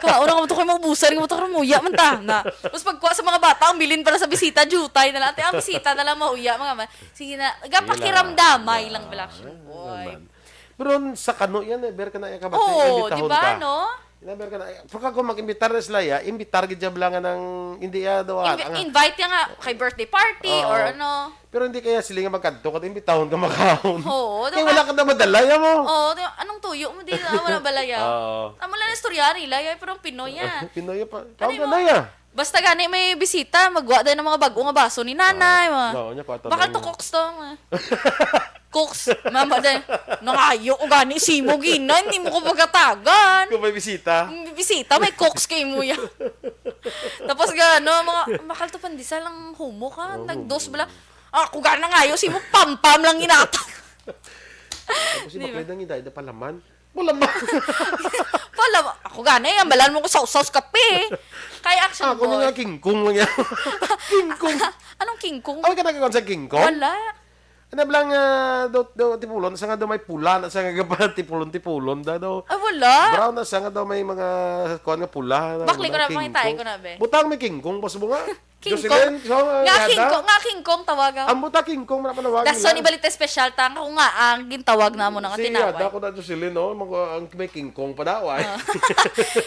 Kaon na ka mo to kayo maubusan. Kaon mo to kayo mauya man ta. Na. Tapos pagkuha sa mga bata, ang bilin pala sa bisita, jutay na lang. Ate, ang bisita na lang mauya. Mga man. Sige na, gapakiramdamay lang bala Action Boy. Pero sa kano yan ber ka na ikabati. Oo, di ba, no? Inaber ka na. Pagka kung mag-imbitar na sila ya, imbitar gid lang ng hindi ya daw. Invite ya nga kay birthday party or ano. Pero hindi kaya sila nga magkanto kat imbitahon ka makaon. Oo, Kaya wala ka na madala ya mo. Oo, anong tuyo mo di na wala balaya. Amo lang na istorya nila, pero ang Pinoy ya. Pinoy pa. Kaon ka na ya. Basta gani may bisita, magwa din ng mga bago nga baso ni nanay. Bakal to cooks to. Cooks, mama din. Nangayo ko gani simo gina, hindi mo ko pagkatagan. Kung may bisita. Bisita, may cooks kay mo yan. Tapos gano, mga bakal to pandisa lang humo ka. Nagdos bala. Ako gana ngayo, simo pampam lang inata. Tapos si Baklay nang iday, palaman. Palaman. Ako gana, ambalan mo ko sausaws kape. Kaya Action Boy. Ako nga kingkong lang yan. Kingkong. Anong kingkong? Ay, ka nagkakon sa kingkong? Wala. Ano blang do tipulon sa nga daw may pula na sa nga gaban tipulon daw. Ay wala. Brown na sa nga daw may mga kuan nga pula. Bakli ko na pangitain ko na be. Butang may kingkong pas mo nga. Kingkong. Nga kingkong tawag. Ang buta kingkong man panawag. Daso ni balita special ta nga nga ang gintawag na mo nga tinawag. Siya ko na Jocelyn no, ang may kingkong pa daw ay.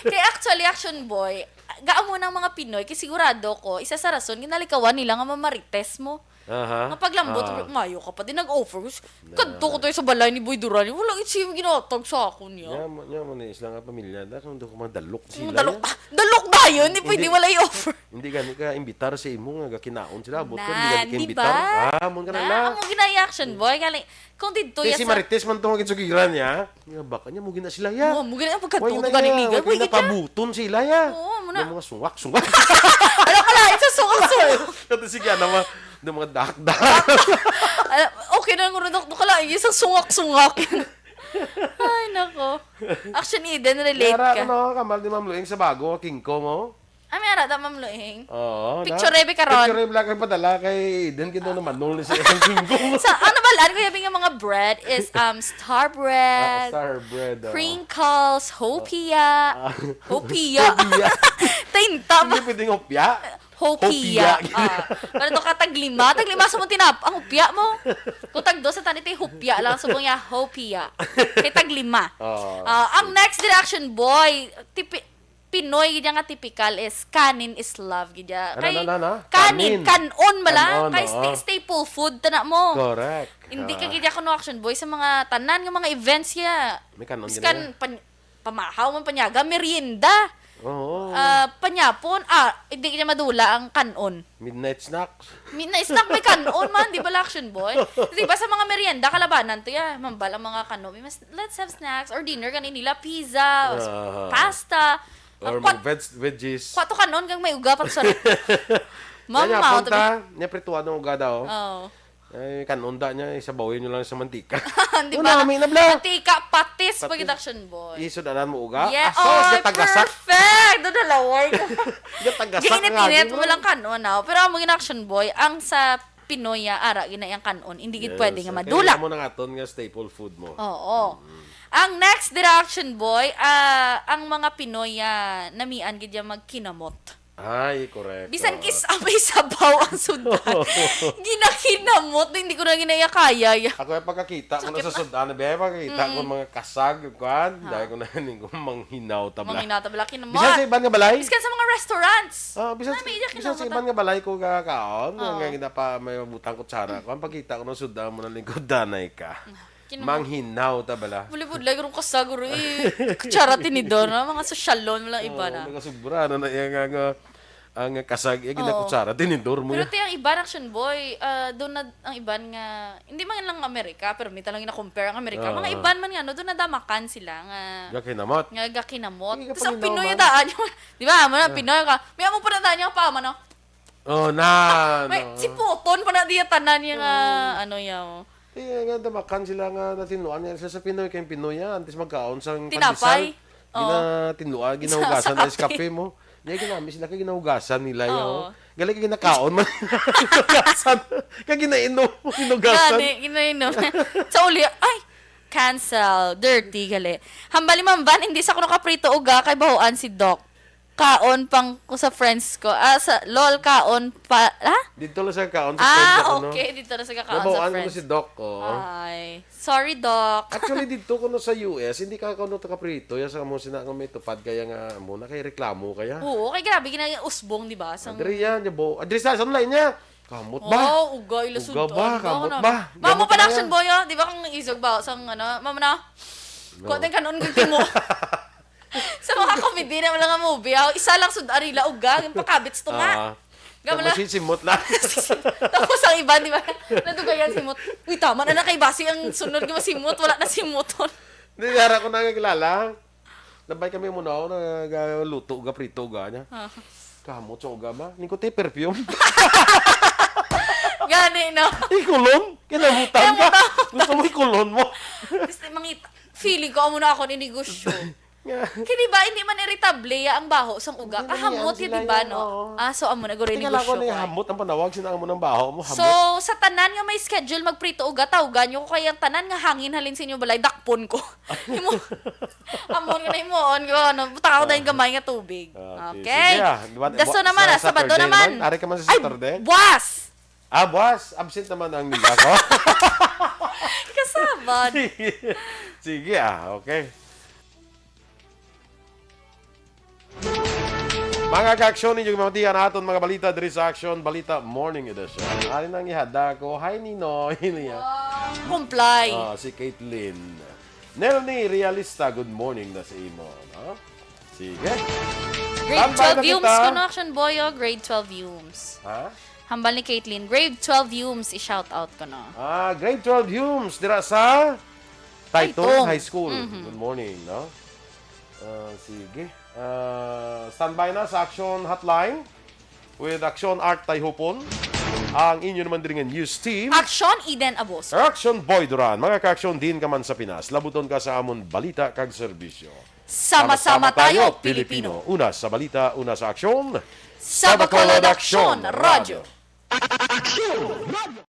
Kay actually Action Boy, gaamo ng mga Pinoy kasi sigurado ko isa sa rason ginalikawan nila nga mamarites mo. Nga paglambot, mayo ka pa din nag-offer. Kanto ko tayo sa balay ni Boy Duran. Walang itsimo ginatag sa ako niya. Yan mo na isla nga pamilya. Dahil hindi ko magdalok sila. Dalok ba yun? Hindi pwede wala i-offer. Hindi gani ka imbitar sa imo nga kinaon sila. Abot ko, hindi Na, gani ka di imbitar. ba? Mo ka na lang. Amo ginay Action Boy. Kung dito Si Marites man tungagin sa giran niya. Nga baka niya, mugin na sila ya. Mugin na pagkanto ko ganing liga. Huwag na pabuton sila ya. Oo, muna. Yung mga sungwak. Ano ka lang? Isa sungak-sungak. Kato sige, ano mga dak-dak. Okay na nga rin ako lang. Isang sungak-sungak. Ay, nako. Action Eden, relate Yara ka. ko no, kamal di Ma'am Luing sa bago, King Kong, oh. Ay, may arata, Ma'am Luing. Oo. Picture rebe ka ron. Picture rebe lang kayo padala kay Eden, kita naman, nung sa isang King Kong. Sa ano ba, laan ko yung mga bread is star bread, Star bread, oh. crinkles, hopia. Hopia. Tinta ba? Hindi pwedeng hopya. Hopia. Pero ito ka taglima. Taglima sa mong tinap. Ang hopia mo. Kung tagdo sa tanit ay hopia lang. Subong niya, hopia. Kay taglima. Ang next direction, boy, Pinoy gidya nga typical is kanin is love gidya. Kay kanin, kanon bala. Kay staple food tana mo. Correct. Hindi ka gidya kuno action boy sa mga tanan nga mga events ya. May kanon gidya. Pamahaw man panyaga merienda. Oo. Panyapon, hindi kanya madula ang kanon. Midnight snacks. Midnight snack may kanon man, di ba action boy? Di ba sa mga merienda, kalabanan to ya, mambal ang mga kanon. Let's have snacks or dinner kanin nila, pizza, pasta. Or veggies. Kwato kanon kang may uga pa sa Mama, punta, niya prituan ng uga daw. Oo. Ay, kanunda niya, isabawin nyo lang sa mantika. Di ba? Mantika, patis, pag action boy. Isudanan mo uga? Yeah, tagasak. perfect! Doon dalaway ko. Tagasak Ginit-init mo lang kanon na. Pero ang mga action boy, ang sa Pinoy, ara, ginayang kanon, hindi gid pwede nga madula. Kaya mo na aton nga staple food mo. Oo. Ang next direction boy, ang mga Pinoy namian gid ya magkinamot. Ay, correct. Bisan kisabay sabaw ang sudan. Ginakinamot, hindi ko na ginaya kaya. Ako ay pagkakita ko na sa sudan, pagkakita ko mga kasag, dahil ko na hindi ko manghinaw tabla. Manghinaw tabla, kinamot. Bisan sa iban nga balay? Bisan sa mga restaurants. Bisan sa iban nga balay ko kakaon, nga pa may mabutang kutsara ko, ang pagkita ko ng sudan mo na lingkod, danay ka. Manghinaw tabala. Bulibudlay ko kasaguro kutsara tinidor na mga sosyalon mo lang iba na. Nagasubra na yung ang kasag ginakutsara tinidor mo. Pero tiyang iba action boy, doon na ang iban nga hindi man lang Amerika pero may talang na-compare ang Amerika. Mga iban man nga no doon nadamakan sila nga gakinamot. Nga gakinamot. Tapos ang Pinoy daan yun. Di ba? Pinoy ka. May amo pa na daan yung pa no. Oh, na. May si Puton pa na diya tanan yung ano yaw. Nga damakan sila nga natinuan niya sa Pinoy kay Pinoy yan. Antes magkaon sang tinapay. Tinuan, ginahugasan na iskape mo. Niya ginami sila kay ginahugasan nila yaw. Gali kay ginakaon man. Ginahugasan. Kay ginainom, ginugasan. Ginainom. Sa uli, ay, cancel, dirty gali. Hambali mamban, hindi sa kuno kaprito uga kay bahuan si Doc. Kaon pang ko sa friends ko. Sa LOL kaon pa, Dito lang sa kaon sa friends ako, no? Okay, dito lang sa kaon sa Nabawan friends. ko si Doc, Ay, sorry, Doc. Actually, dito ko sa US, hindi ka kuno kaprito. Yan sa mo sina may tupad kaya nga muna kay reklamo kaya. Oo, kay grabe ginang usbong, di ba? Adri yan, Adri sa online niya. Kamot ba? Oh, ugay, lasud. Uga ba? Kamot ba? Mamo pa action boy, di ba kang isog ba? Sang ano, mama na? Kuha din kanon gulti mo. Sa mga comedy na wala nga movie, isa lang sudarila uga, yung pakabits to nga. Gamala. Simot lang. Tapos ang iba, di ba? Nadugayan simot. Uy, tama na kay basi ang sunod ng simot. Wala na simuton. Hindi, hara ko na kilala. Labay kami muna ako, luto uga, prito uga niya. Kamot sa uga ba? Hindi ko tayo perfume. Gani, no? Ikulon? Kinabutan ka? Gusto mo ikulon mo? Feeling ko, muna ako ninegosyo. Kaya ba, hindi man irritable ang baho sang uga. Kahamot yun, di ba, no? So, amo na, guro negosyo ko. Tingnan ko na hamot ang panawag, sinang mo ng baho mo, hamot. So, sa tanan nga may schedule magprito uga, tawagan nyo ko kaya tanan nga hangin halin sa inyo balay, dakpon ko. Amon nga na imoon ko, ano, butakaw na yung gamay nga tubig. Okay. Daso naman, Sabado naman. Ari ka man sa Saturday? Ay, buwas! Buwas. Absent naman ang nila ko. Kasabad. Sige, okay. Mga ka-aksyon, ninyo mamatihan natin mga balita diri sa Aksyon Balita Morning Edition. Ari nang ihada ko, hi Ninoy. Comply. Si Caitlin. Nelny Realista, good morning na sa imo. No? Sige. Grade 12 Yumes ko no, Action Boy, grade 12 Yumes. Hambal ni Caitlin, grade 12 Yumes, i-shout out ko no. Grade 12 Yumes, dira sa Taytong High School. Good morning, no? Sige. Standby na sa Aksyon Hotline with Aksyon Art Tayhupon. Ang inyo naman din ng news team. Aksyon, Eden Aboso. Aksyon Boy Duran. Mga ka-aksyon din ka man sa Pinas. Labuton ka sa amon balita kag serbisyo. Sama-sama tayo, Pilipino. Una sa balita, una sa aksyon. Sa Bacolod Aksyon, Radyo. Aksyon!